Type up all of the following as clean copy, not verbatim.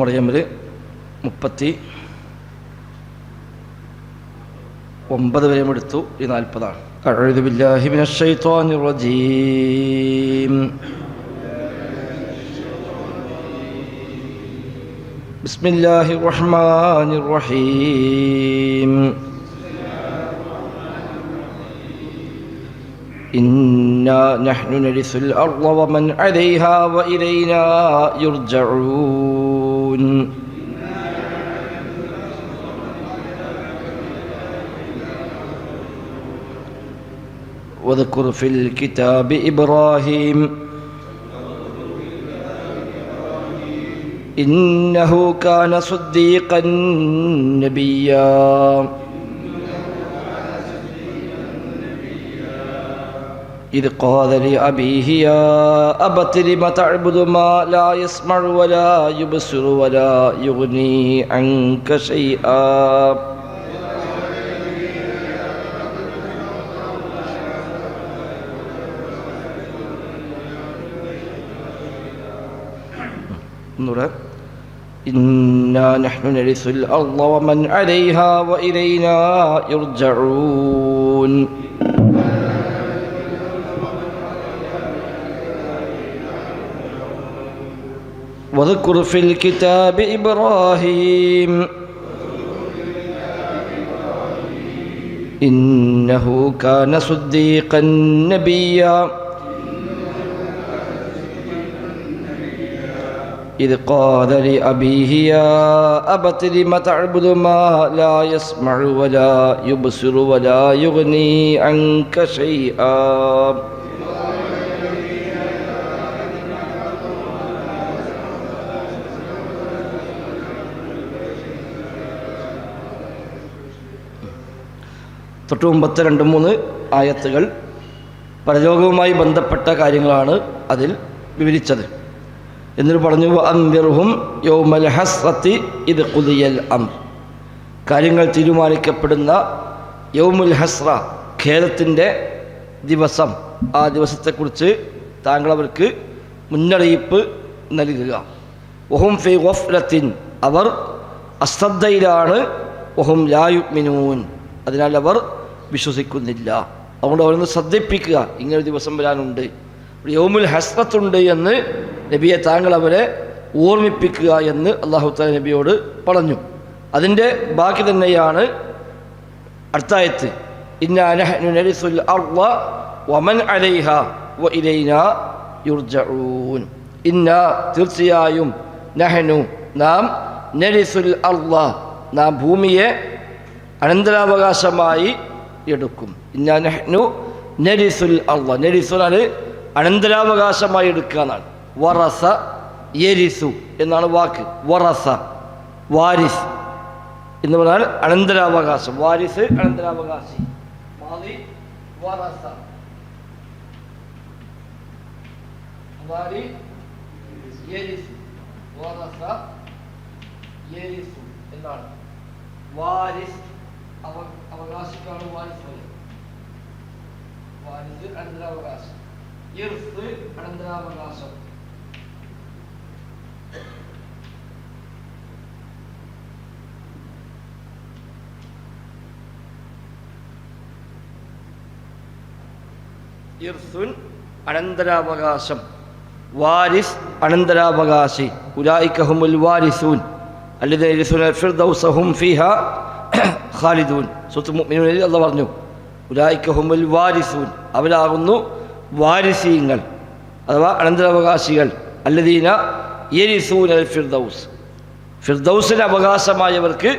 മറിയമിൽ 39 വരെയും എടുത്തു. ഈ 40 അഊദു ബില്ലാഹി മിനശ് ശൈത്വാനിർ റജീം. ബിസ്മില്ലാഹിർ റഹ്മാനിർ റഹീം. ഇന്നാ നഹ്നു നരിസുൽ അർള വമൻ അലൈഹാ വഇലൈനാ യുർജഊൻ. واذكر في الكتاب إبراهيم إنه كان صديقا نبيا إذ قال لأبيه يا أبت لم تعبد ما لا يسمع ولا يبصر ولا يغني عنك شيئا إنا نحن نرث الأرض ومن عليها وإلينا يرجعون. واذكر في الكتاب إبراهيم إنه كان صديقا نبيا إذ قال لأبيه يا أبت لم تعبد ما لا يسمع ولا يبصر ولا يغني عنك شيئا. തൊട്ട് മുമ്പത്തെ 2-3 ആയത്തുകൾ പരലോകവുമായി ബന്ധപ്പെട്ട കാര്യങ്ങളാണ് അതിൽ വിവരിച്ചത്. എന്നിട്ട് പറഞ്ഞു അൻദിർഹും യൗമൽ ഹസ്റത്തി ഇദ് ഖുദിയൽ അംർ. കാര്യങ്ങൾ തീരുമാനിക്കപ്പെടുന്ന യൗമുൽ ഹസ്റ, ഖേദത്തിൻ്റെ ദിവസം, ആ ദിവസത്തെക്കുറിച്ച് താങ്കൾ അവർക്ക് മുന്നറിയിപ്പ് നൽകുക. വഹും ഫീ ഗഫ്ലത്തിൻ, അവർ അശ്രദ്ധയിലാണ്. വഹും ലാ യുഅ്മിനൂൻ, അതിനാൽ അവർ വിശ്വസിക്കുന്നില്ല. അതുകൊണ്ട് അവരൊന്ന് ശ്രദ്ധിപ്പിക്കുക, ഇങ്ങനൊരു ദിവസം വരാനുണ്ട്, യൗമുൽ ഹസ്റത്തുണ്ട് എന്ന് നബിയെ താങ്കൾ അവരെ ഓർമ്മിപ്പിക്കുക എന്ന് അല്ലാഹു തആല നബിയോട് പറഞ്ഞു. അതിൻ്റെ ബാക്കി തന്നെയാണ് അടുത്ത ആയത്ത്. ഇന്നാ നഹ്നു നരിസുൽ അർള വമൻ അലൈഹാ വഇലൈനാ യുർജഊൻ. ഇന്നാ, തീർച്ചയായും, നഹ്നു, നാം, നരിസുൽ അർള, നാം ഭൂമിയെ അനന്തരാവകാശമായി എടുക്കും. ഇന്നാ നഹ്നു നരിസുൽ അർള, നരിസുൽ അനന്തരാവകാശമായി എടുക്കുക എന്നാണ്. വറസ യരിസു എന്നാണ് വാക്ക്. വറസ, വാരിസ് എന്ന് പറഞ്ഞാൽ അനന്തരാവകാശം. വാരിസ് അനന്തരാവകാശി. മാദി വറസ, വാരി യരിസു, വറസ യരിസു എന്നാണ്. വാരിസ് അവകാശിക്കാണ് വാരിസ്. വാരിസ് അനന്തരാവകാശം, ഇർസ് അനന്തരാവകാശം. ഇർസുൻ അനന്തരാവകാശം, വാരിസ് അനന്തരാവകാശി. ഉലൈക ഹുമുൽ വാരിസൂൻ അല്ലദീന യരിസൂന ഫിർദൗസ ഹും ഫീഹാ ഖാലിദൂൻ. സൂറത്തുൽ മുഅ്മിനൂനിൽ അല്ലാഹു പറഞ്ഞു ഉലൈക ഹുമുൽ വാരിസൂൻ, അവരാകുന്നു വാരിസീങ്ങൾ അഥവാ അനന്തരാവകാശികൾ. അല്ലദീന യരിസൂനൽ ഫിർദൗസ്, ഫിർദൗസിന് അവകാശമായവർക്ക്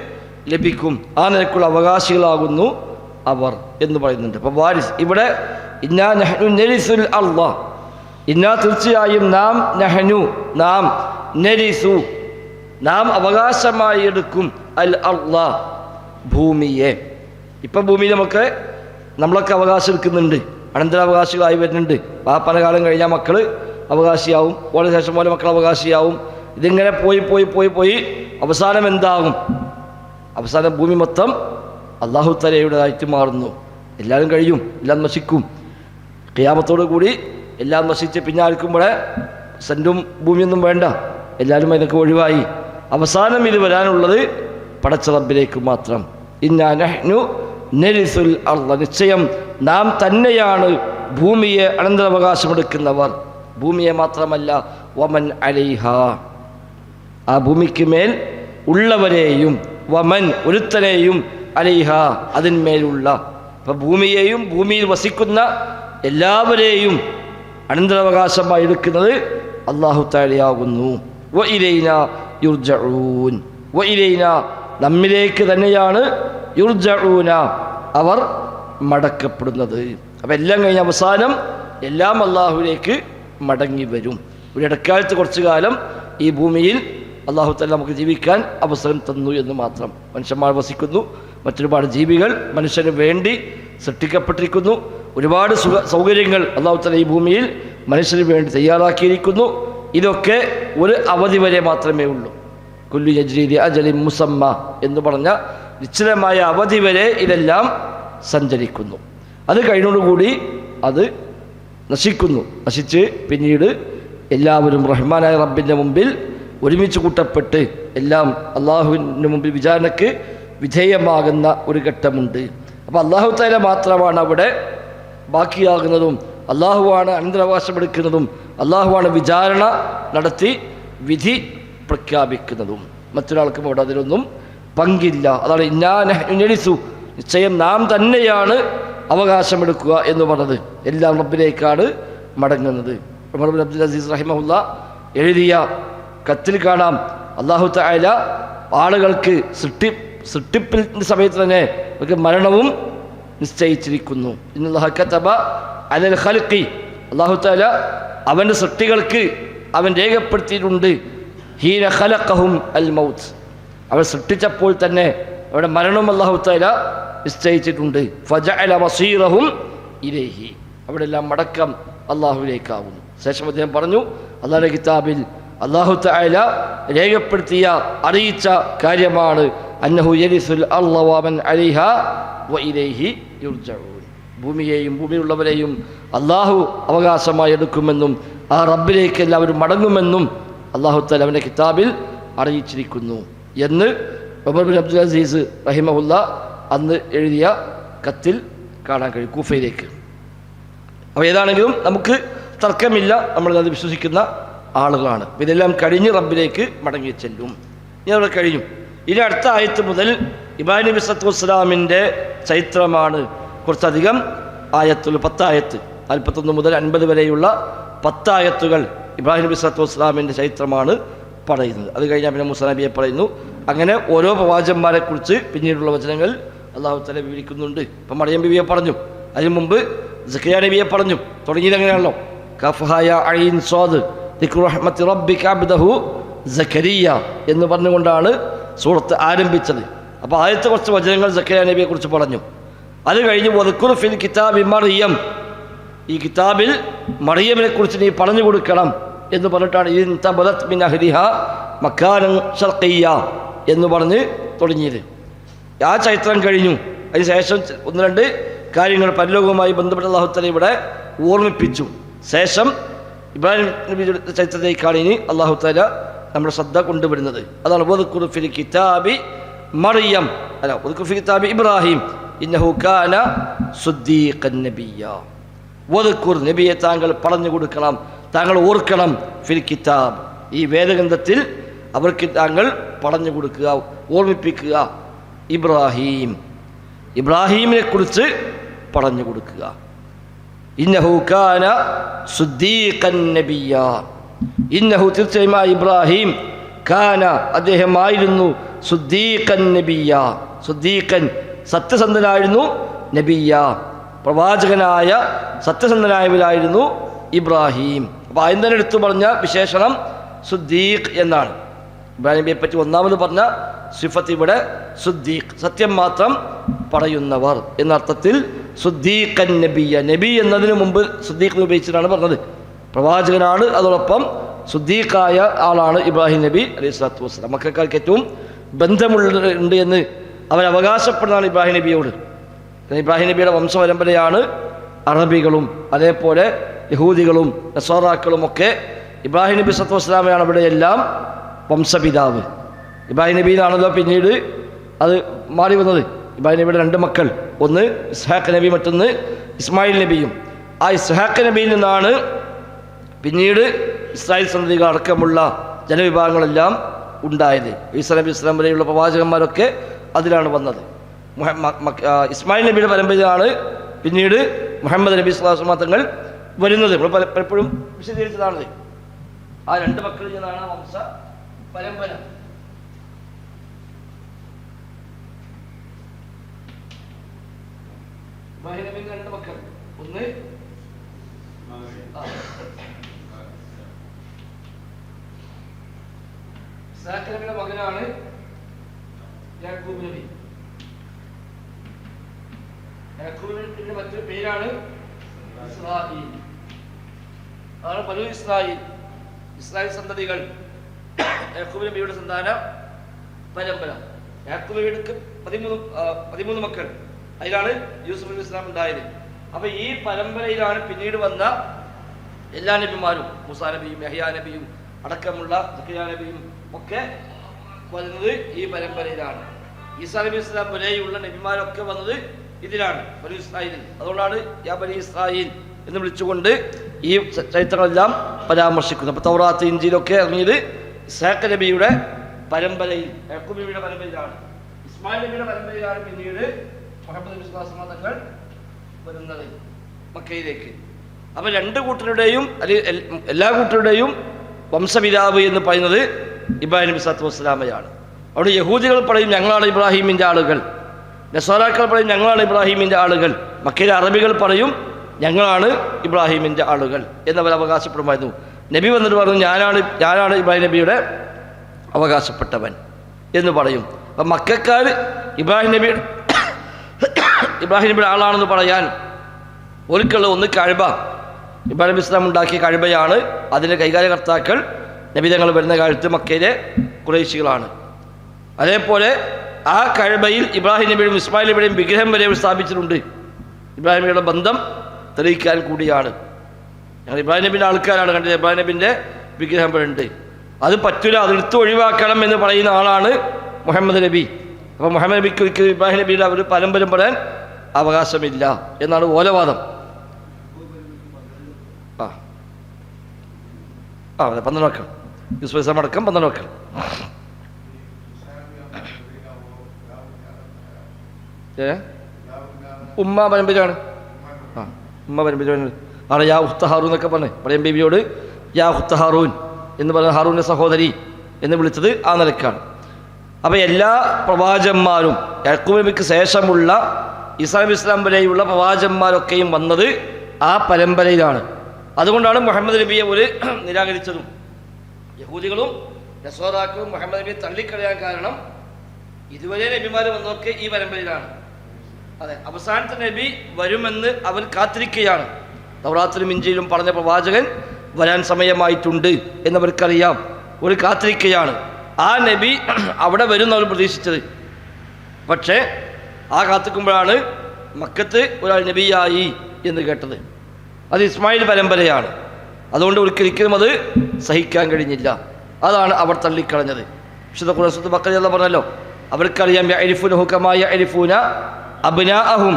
ലഭിക്കും. ആ നിലക്കുള്ള അവകാശികളാകുന്നു അവർ എന്ന് പറയുന്നുണ്ട്. അപ്പോൾ വാരിസ് ഇവിടെ ഇന്നാ നഹ്നു നരിസുൽ അർള, ഇന്നാ, തീർച്ചയായും, നാം, നഹ്നു, നാം, നരിസു, നാം അവകാശമായി എടുക്കും, അൽ അർള, ഭൂമിയെ. ഇപ്പം ഭൂമിയിൽ നമ്മളൊക്കെ അവകാശം എടുക്കുന്നുണ്ട്, അനന്തരാവകാശികളായി വരുന്നുണ്ട്. പാപ്പന കാലം കഴിഞ്ഞാൽ മക്കൾ അവകാശിയാവും, വളരെ ശേഷം പോലെ മക്കൾ അവകാശിയാവും. ഇതിങ്ങനെ പോയി പോയി പോയി പോയി അവസാനം എന്താകും? അവസാനം ഭൂമി മൊത്തം അല്ലാഹു തആലയുടേതായിട്ട് മാറുന്നു. എല്ലാവരും കഴിയും, എല്ലാം നശിക്കും. ഖിയാമത്തോടു കൂടി എല്ലാം നശിച്ച് പിന്നാൽക്കുമ്പോഴേ സെൻറ്റും ഭൂമിയൊന്നും വേണ്ട, എല്ലാവരും അതിനൊക്കെ ഒഴിവായി. അവസാനം ഇത് വരാനുള്ളത് പടച്ച റബ്ബിലേക്ക് മാത്രം. ഇന്നാ നഹ്നു നരിസുൽ അർള, നിശ്ചയം നാം തന്നെയാണ് ഭൂമിയെ അനന്തരാവകാശമെടുക്കുന്നവർ. ഭൂമിയെ മാത്രമല്ല, വമൻ അലൈഹ, ആ ഭൂമിക്ക് മേൽ ഉള്ളവരെയും, വമൻ ഒരുത്തനെയും, അലൈഹ അതിന്മേലുള്ള. അപ്പം ഭൂമിയെയും ഭൂമിയിൽ വസിക്കുന്ന എല്ലാവരെയും അനന്തരാവകാശമായി എടുക്കുന്നത് അല്ലാഹു തആലയാകുന്നു. വ ഇലൈന യുർജഊൻ, വ ഇലൈന നമ്മിലേക്ക് തന്നെയാണ്, യുർജഊന അവർ മടക്കപ്പെടുന്നത്. അപ്പം എല്ലാം കഴിഞ്ഞ അവസാനം എല്ലാം അള്ളാഹുവിലേക്ക് മടങ്ങി വരും. ഒരു ഇടക്കാലത്ത് കുറച്ചു കാലം ഈ ഭൂമിയിൽ അള്ളാഹു തആല നമുക്ക് ജീവിക്കാൻ അവസരം തന്നു എന്ന് മാത്രം. മനുഷ്യന്മാർ വസിക്കുന്നു, മറ്റൊരുപാട് ജീവികൾ മനുഷ്യന് വേണ്ടി സൃഷ്ടിക്കപ്പെട്ടിരിക്കുന്നു. ഒരുപാട് സൗകര്യങ്ങൾ അള്ളാഹു തആല ഈ ഭൂമിയിൽ മനുഷ്യന് വേണ്ടി തയ്യാറാക്കിയിരിക്കുന്നു. ഇതൊക്കെ ഒരു അവധി വരെ മാത്രമേ ഉള്ളൂ. കുല്ലു യജ്രി ലി അജലിൻ മുസമ്മ എന്ന് പറഞ്ഞ നിശ്ചിതമായ അവധി വരെ ഇതെല്ലാം സഞ്ചരിക്കുന്നു. അത് കഴിഞ്ഞോടുകൂടി അത് നശിക്കുന്നു. നശിച്ച് പിന്നീട് എല്ലാവരും റഹ്മാനായ റബ്ബിൻ്റെ മുമ്പിൽ ഒരുമിച്ച് കൂട്ടപ്പെട്ട് എല്ലാം അള്ളാഹുവിൻ്റെ മുമ്പിൽ വിചാരണയ്ക്ക് വിധേയമാകുന്ന ഒരു ഘട്ടമുണ്ട്. അപ്പോൾ അള്ളാഹു തആല മാത്രമാണ് അവിടെ ബാക്കിയാകുന്നതും, അള്ളാഹുവാണ് അനന്തരാവകാശമെടുക്കുന്നതും, അള്ളാഹുവാണ് വിചാരണ നടത്തി വിധി പ്രഖ്യാപിക്കുന്നതും. മറ്റൊരാൾക്കും അവിടെ അതിലൊന്നും പങ്കില്ല. അതാണ് ഇന്നാ നഹ്നു നരിസു, നിശ്ചയം നാം തന്നെയാണ് അവകാശമെടുക്കുക എന്ന് പറഞ്ഞത്. എല്ലാം റബ്ബിലേക്കാണ് മടങ്ങുന്നത്. ഉമർ ഇബ്നു അബ്ദുൽ അസീസ് റഹിമഹുല്ലാ എഴുതിയ കത്തിൽ കാണാം, അല്ലാഹു തആല ആളുകൾക്ക് സൃഷ്ടിപ്പിൻ്റെ സമയത്ത് തന്നെ അവർക്ക് മരണവും നിശ്ചയിച്ചിരിക്കുന്നു. ഇന്നല്ലാഹ കതബ അലൽ ഖൽഖി, അല്ലാഹു തആല അവൻ്റെ സൃഷ്ടികൾക്ക് അവൻ രേഖപ്പെടുത്തിയിട്ടുണ്ട്, ഹീന ഖലഖഹും അൽ മൗത്ത്, അവർ സൃഷ്ടിച്ചപ്പോൾ തന്നെ അവരുടെ മരണവും അല്ലാഹു തആല നിശ്ചയിച്ചിട്ടുണ്ട്. ഫജഅല മസീറഹും ഇലൈഹി, അവിടെ എല്ലാം മടക്കം അല്ലാഹുവിലേക്കാവുന്നു. ശേഷം അദ്ദേഹം പറഞ്ഞു, അല്ലാഹുവിൻ്റെ കിതാബിൽ അല്ലാഹു തആല രേഖപ്പെടുത്തിയ അറിയിച്ച കാര്യമാണ് അന്നഹു യരിസുൽ അർള വമൻ അലൈഹാ വ ഇലൈഹി യുർജഊൻ, ഭൂമിയെയും ഭൂമിയിലുള്ളവരെയും അല്ലാഹു അവകാശമായി എടുക്കുമെന്നും ആ റബ്ബിലേക്ക് എല്ലാവരും മടങ്ങുമെന്നും അല്ലാഹു തആല അവൻ്റെ കിതാബിൽ അറിയിച്ചിരിക്കുന്നു എന്ന് ഉമർ ഇബ്നു അബ്ദുൽ അസീസ് റഹിമഹുല്ലാ അന്ന് എഴുതിയ കത്തിൽ കാണാൻ കഴിയും, കൂഫയിലേക്ക്. അപ്പോൾ ഏതാണെങ്കിലും നമുക്ക് തർക്കമില്ല, നമ്മളത് വിശ്വസിക്കുന്ന ആളുകളാണ്. ഇതെല്ലാം കഴിഞ്ഞ് റബ്ബിലേക്ക് മടങ്ങി ചെല്ലും. ഇനി അവിടെ കഴിഞ്ഞു. ഇനി അടുത്ത ആയത്ത് മുതൽ ഇബ്രാഹിം നബി സ്വല്ലല്ലാഹു അലൈഹി വസല്ലമിൻ്റെ ചരിത്രമാണ്. കുറച്ചധികം ആയത്തുകൾ, 10 ആയത്ത്, 41 മുതൽ 50 വരെയുള്ള 10 ആയത്തുകൾ ഇബ്രാഹിം നബി സ്വല്ലല്ലാഹു അലൈഹി വസല്ലമിൻ്റെ ചരിത്രമാണ് പറയുന്നത്. അത് കഴിഞ്ഞാൽ പിന്നെ മൂസാ നബിയെ പറയുന്നു. അങ്ങനെ ഓരോ പ്രവാചകന്മാരെ കുറിച്ച് പിന്നീടുള്ള വചനങ്ങൾ അല്ലാഹു തആല വിവരിക്കുന്നുണ്ട്. ഇപ്പം മറിയം ബിവിയെ പറഞ്ഞു, അതിനു മുമ്പ് സക്കരിയ നബിയെ പറഞ്ഞു. തുടങ്ങിയത് എങ്ങനെയാണല്ലോ, കഫ് ഹാ യാ ഐൻ സ്വാദ് ദിക്റു റഹ്മത്തി റബ്ബിക അബ്ദഹു സക്കരിയ എന്ന് പറഞ്ഞുകൊണ്ടാണ് സൂറത്ത് ആരംഭിച്ചത്. അപ്പോൾ ആദ്യത്തെ കുറച്ച് വചനങ്ങൾ സക്കരിയ നബിയെ കുറിച്ച് പറഞ്ഞു. അത് കഴിഞ്ഞ് വദ്കുർ ഫിൽ കിതാബി മറിയം, ഈ കിതാബിൽ മറിയമിനെ കുറിച്ച് നീ പറഞ്ഞു കൊടുക്കണം എന്ന് പറഞ്ഞിട്ടാണ് ഇൻ തബദത് മിൻ അഹ്ലിഹാ മക്കാനൻ ശർഖിയ്യ എന്ന് പറഞ്ഞ് തുടങ്ങിയത്. ആ ചരിത്രം കഴിഞ്ഞു. അതിന് ശേഷം 1-2 കാര്യങ്ങൾ പരലോകവുമായി ബന്ധപ്പെട്ട അല്ലാഹു തആല ഇവിടെ ഓർമ്മിപ്പിച്ചു. ശേഷം ഇബ്രാഹിം നബിയുടെ ചരിത്രത്തിലേക്കാണ് ഇനി അല്ലാഹു തആല നമ്മുടെ ശ്രദ്ധ കൊണ്ടുവരുന്നത്. അതാണ് വദ്കുർ ഫിൽ കിതാബി മറിയം, അല്ല വദ്കുർ ഫിൽ കിതാബി ഇബ്രാഹിം ഇന്നഹു കാന സുദ്ദീഖൻ നബിയ്യ. വദ്കുർ, നബിയെ താങ്കൾ പറഞ്ഞു കൊടുക്കണം, താങ്കൾ ഓർക്കണം, ഫിൽ കിതാബ്, ഈ വേദഗ്രന്ഥത്തിൽ അവർക്ക് താങ്കൾ പറഞ്ഞു കൊടുക്കുക, ഓർമ്മിപ്പിക്കുക, ഇബ്രാഹിം, ഇബ്രാഹിമിനെ കുറിച്ച് പറഞ്ഞു കൊടുക്കുക. ഇന്നഹു കാന സുദ്ദീഖൻ നബിയ്യ, ഇന്നഹു തീർച്ചയായും ഇബ്രാഹിം കാന അദ്ദേഹമായിരുന്നു സുദ്ദീഖൻ നബിയ്യ, സുദ്ദീഖൻ സത്യസന്ധനായിരുന്നു, നബിയ്യ പ്രവാചകനായ സത്യസന്ധനായവരായിരുന്നു ഇബ്രാഹിം. അപ്പോൾ ആദ്യം തന്നെ എടുത്തു പറഞ്ഞ വിശേഷണം സുദ്ദീഖ് എന്നാണ്. ഇബ്രാഹിം നബിയെ പറ്റി ഒന്നാമത് പറഞ്ഞ സിഫത്ത് ഇവിടെ സുദ്ദീഖ്, സത്യം മാത്രം പറയുന്നവർ എന്നർത്ഥത്തിൽ സുദ്ദീഖൻ നബിയ്യ, നബി എന്നതിന് മുമ്പ് സുദ്ദീഖ് ഉപയോഗിച്ചിട്ടാണ് പറഞ്ഞത്. പ്രവാചകനാണ്, അതോടൊപ്പം സുദ്ദീഖായ ആളാണ് ഇബ്രാഹിം നബി അലൈഹി സ്വലാത്തു വസ്സലാം. മക്കൾക്ക് ഏറ്റവും ബന്ധമുണ്ട് എന്ന് അവൻ അവകാശപ്പെടുന്നതാണ് ഇബ്രാഹിം നബിയോട്. ഇബ്രാഹിം നബിയുടെ വംശപരമ്പരയാണ് അറബികളും അതേപോലെ യഹൂദികളും നസ്വാറാക്കളും ഒക്കെ. ഇബ്രാഹിം നബി സ്വല്ലല്ലാഹു അലൈഹി വസല്ലമയാണ് അവിടെ എല്ലാം വംശപിതാവ്. ഇബ്രാഹിം നബിയിലാണല്ലോ പിന്നീട് അത് മാറി വന്നത്. ഇബ്രാഹിം നബിയുടെ 2 മക്കൾ, ഒന്ന് ഇസ്ഹാഖ് നബി, മറ്റൊന്ന് ഇസ്മായിൽ നബിയും. ആ ഇസ്ഹാഖ് നബിയിൽ നിന്നാണ് പിന്നീട് ഇസ്രായേൽ സന്തതികൾ അടക്കമുള്ള ജനവിഭാഗങ്ങളെല്ലാം ഉണ്ടായത്. ഈസാ നബി ഇസ്ലാം വരെയുള്ള പ്രവാചകന്മാരൊക്കെ അതിലാണ് വന്നത്. ഇസ്മായിൽ നബിയുടെ പരമ്പരയാണ് പിന്നീട് മുഹമ്മദ് നബി സ്വല്ലല്ലാഹു അലൈഹി വസല്ലം തങ്ങൾ വരുന്നത്. നമ്മൾ പലപ്പോഴും വിശദീകരിച്ചതാണത്. ആ 2 മക്കളിൽ നിന്നാണ് വംശ പരമ്പര. ഇബ്രാഹിം നബിയുടെ 2 മക്കൾ, ഒന്ന് ഇസ്ഹാഖ് നബിയുടെ മകനാണ് യാക്കൂബ് നബി. യാക്കൂബിന്റെ മറ്റൊരു പേരാണ് ഇസ്രായീൽ. അതാണ് ബനൂ ഇസ്രായീൽ, ഇസ്രായേൽ സന്തതികൾ. യാക്കൂബ് നബിയുടെ സന്താന പരമ്പര. യാക്കൂബ് നബിയുടെ 13 മക്കൾ, അതിലാണ് യൂസുഫ് നബി ഇസ്ലാം ഉണ്ടായത്. അപ്പൊ ഈ പരമ്പരയിലാണ് പിന്നീട് വന്ന എല്ലാ നബിമാരും, മൂസാ നബിയും യഹ്യാ നബിയും അടക്കമുള്ള സക്കറിയ നബിയും ഒക്കെ വരുന്നത് ഈ പരമ്പരയിലാണ്. ഈസാ നബി ഇസ്ലാം വരെയുള്ള നബിമാരൊക്കെ വന്നത് ഇതിലാണ്, ബനൂ ഇസ്രായേലിൽ. അതുകൊണ്ടാണ് യാ ബനീ ഇസ്രായേൽ എന്ന് വിളിച്ചുകൊണ്ട് ഈ ചരിത്രങ്ങളെല്ലാം പരാമർശിക്കുന്നത്. അപ്പോൾ തൗറാത്ത് ഇഞ്ചീലൊക്കെ ഇറങ്ങിയത് ഇസ്ഹാഖ് നബിയുടെ പരമ്പരയിൽ, യാക്കൂബ് നബിയുടെ പരമ്പരയിലാണ്. ഇസ്മായിൽ നബിയുടെ പരമ്പരയിലാണ് പിന്നീട് മുഹമ്മദ് നബി സ്വല്ലല്ലാഹു അലൈഹി വസല്ലം തങ്ങൾ വരുന്നത് മക്കയിലേക്ക്. അപ്പോൾ 2 കൂട്ടരുടെയും എല്ലാ കൂട്ടരുടെയും വംശപിതാവ് എന്ന് പറയുന്നത് ഇബ്രാഹിം നബി സ്വല്ലല്ലാഹു അലൈഹി വസല്ലമയാണ്. അവിടെ യഹൂദികൾ പറയും ഞങ്ങളാണ് ഇബ്രാഹിമിൻ്റെ ആളുകൾ, നസ്വാറാക്കൾ പറയും ഞങ്ങളാണ് ഇബ്രാഹിമിൻ്റെ ആളുകൾ, മക്കയിലെ അറബികൾ പറയും ഞങ്ങളാണ് ഇബ്രാഹിമിൻ്റെ ആളുകൾ എന്നവർ അവകാശപ്പെടുമായിരുന്നു. നബി വന്നിട്ട് പറഞ്ഞു ഞാനാണ് ഇബ്രാഹിം നബിയുടെ അവകാശപ്പെട്ടവൻ എന്ന് പറയും. അപ്പം മക്കക്കാർ ഇബ്രാഹിം നബിയുടെ ആളാണെന്ന് പറയാൻ ഒരിക്കലുള്ള ഒന്ന് കഅബ, ഇബ്രാഹിം നബി ഇസ്ലാം ഉണ്ടാക്കിയ കഅബയാണ്. അതിൻ്റെ കൈകാര്യകർത്താക്കൾ നബി തങ്ങൾ വരുന്ന കാലത്ത് മക്കയിലെ ഖുറൈശികളാണ്. അതേപോലെ ആ കഅബയിൽ ഇബ്രാഹിം നബിയുടെയും ഇസ്മായിൽ നബിയുടെയും വിഗ്രഹം വരെ സ്ഥാപിച്ചിട്ടുണ്ട്. ഇബ്രാഹിം നബിയുടെ ബന്ധം തെളിയിക്കാൻ കൂടിയാണ്. ഞങ്ങൾ ഇബ്രാഹിം നബിൻ്റെ ആൾക്കാരാണ് കണ്ടത്. ഇബ്രാഹിം നബിൻ്റെ വിഗ്രഹം ഇവിടെ ഉണ്ട്, അത് പറ്റില്ല, അതെടുത്ത് ഒഴിവാക്കണം എന്ന് പറയുന്ന ആളാണ് മുഹമ്മദ് നബി. അപ്പോൾ മുഹമ്മദ് നബിക്ക് ഒരിക്കലും ഇബ്രാഹിം നബിയുടെ ഒരു പരമ്പരം പറയാൻ അവകാശമില്ല എന്നാണ് ഓലവാദം. അതെ 12 മക്കൾ, യൂസുഫ് ഇസ്ലാം അടക്കം 12 മക്കൾ. ഉമ്മ പരമ്പരയാണ്. ഉമ്മ പരമ്പരയാണ് ആണ് യാ ഉഖ്ത ഹാറൂൻ എന്നൊക്കെ പറഞ്ഞേ. പറയും ബീബിയോട് യാ ഉഖ്ത ഹാറൂൻ എന്ന് പറഞ്ഞ ഹാറൂൻ്റെ സഹോദരി എന്ന് വിളിച്ചത് ആ നിലക്കാണ്. അപ്പോൾ എല്ലാ പ്രവാചകന്മാരും യാക്കൂബ് നബിക്ക് ശേഷമുള്ള ഈസാ നബി ഇസ്ലാം വരെയുള്ള പ്രവാചകന്മാരൊക്കെയും വന്നത് ആ പരമ്പരയിലാണ്. അതുകൊണ്ടാണ് മുഹമ്മദ് നബിയെ ഒരു നിരാകരിച്ചതും. യഹൂദികളും നസ്വാറാക്കളും മുഹമ്മദ് നബിയെ തള്ളിക്കളയാൻ കാരണം ഇതുവരെ നബിമാർ വന്നതൊക്കെ ഈ പരമ്പരയിലാണ്. അതെ, അവസാനത്തെ നബി വരുമെന്ന് അവർ കാത്തിരിക്കുകയാണ്. തൗറാത്തിലും ഇഞ്ചിയിലും പറഞ്ഞ പ്രവാചകൻ വരാൻ സമയമായിട്ടുണ്ട് എന്നവർക്കറിയാം. ഒരു കാത്തിരിക്കുകയാണ്. ആ നബി അവിടെ വരുന്നവർ പ്രതീക്ഷിച്ചത്. പക്ഷേ ആ കാത്തിക്കുമ്പോഴാണ് മക്കത്ത് ഒരാൾ നബിയായി എന്ന് കേട്ടത്. അത് ഇസ്മായിൽ പരമ്പരയാണ്. അതുകൊണ്ട് ഒരിക്കലും അത് സഹിക്കാൻ കഴിഞ്ഞില്ല. അതാണ് അവർ തള്ളിക്കളഞ്ഞത്. വിശുദ്ധ ഖുർആൻ ബഖറ പറഞ്ഞല്ലോ, അവർക്കറിയാം യഅരിഫൂനഹു കമാ യഅരിഫൂന അബ്നാഅഹും,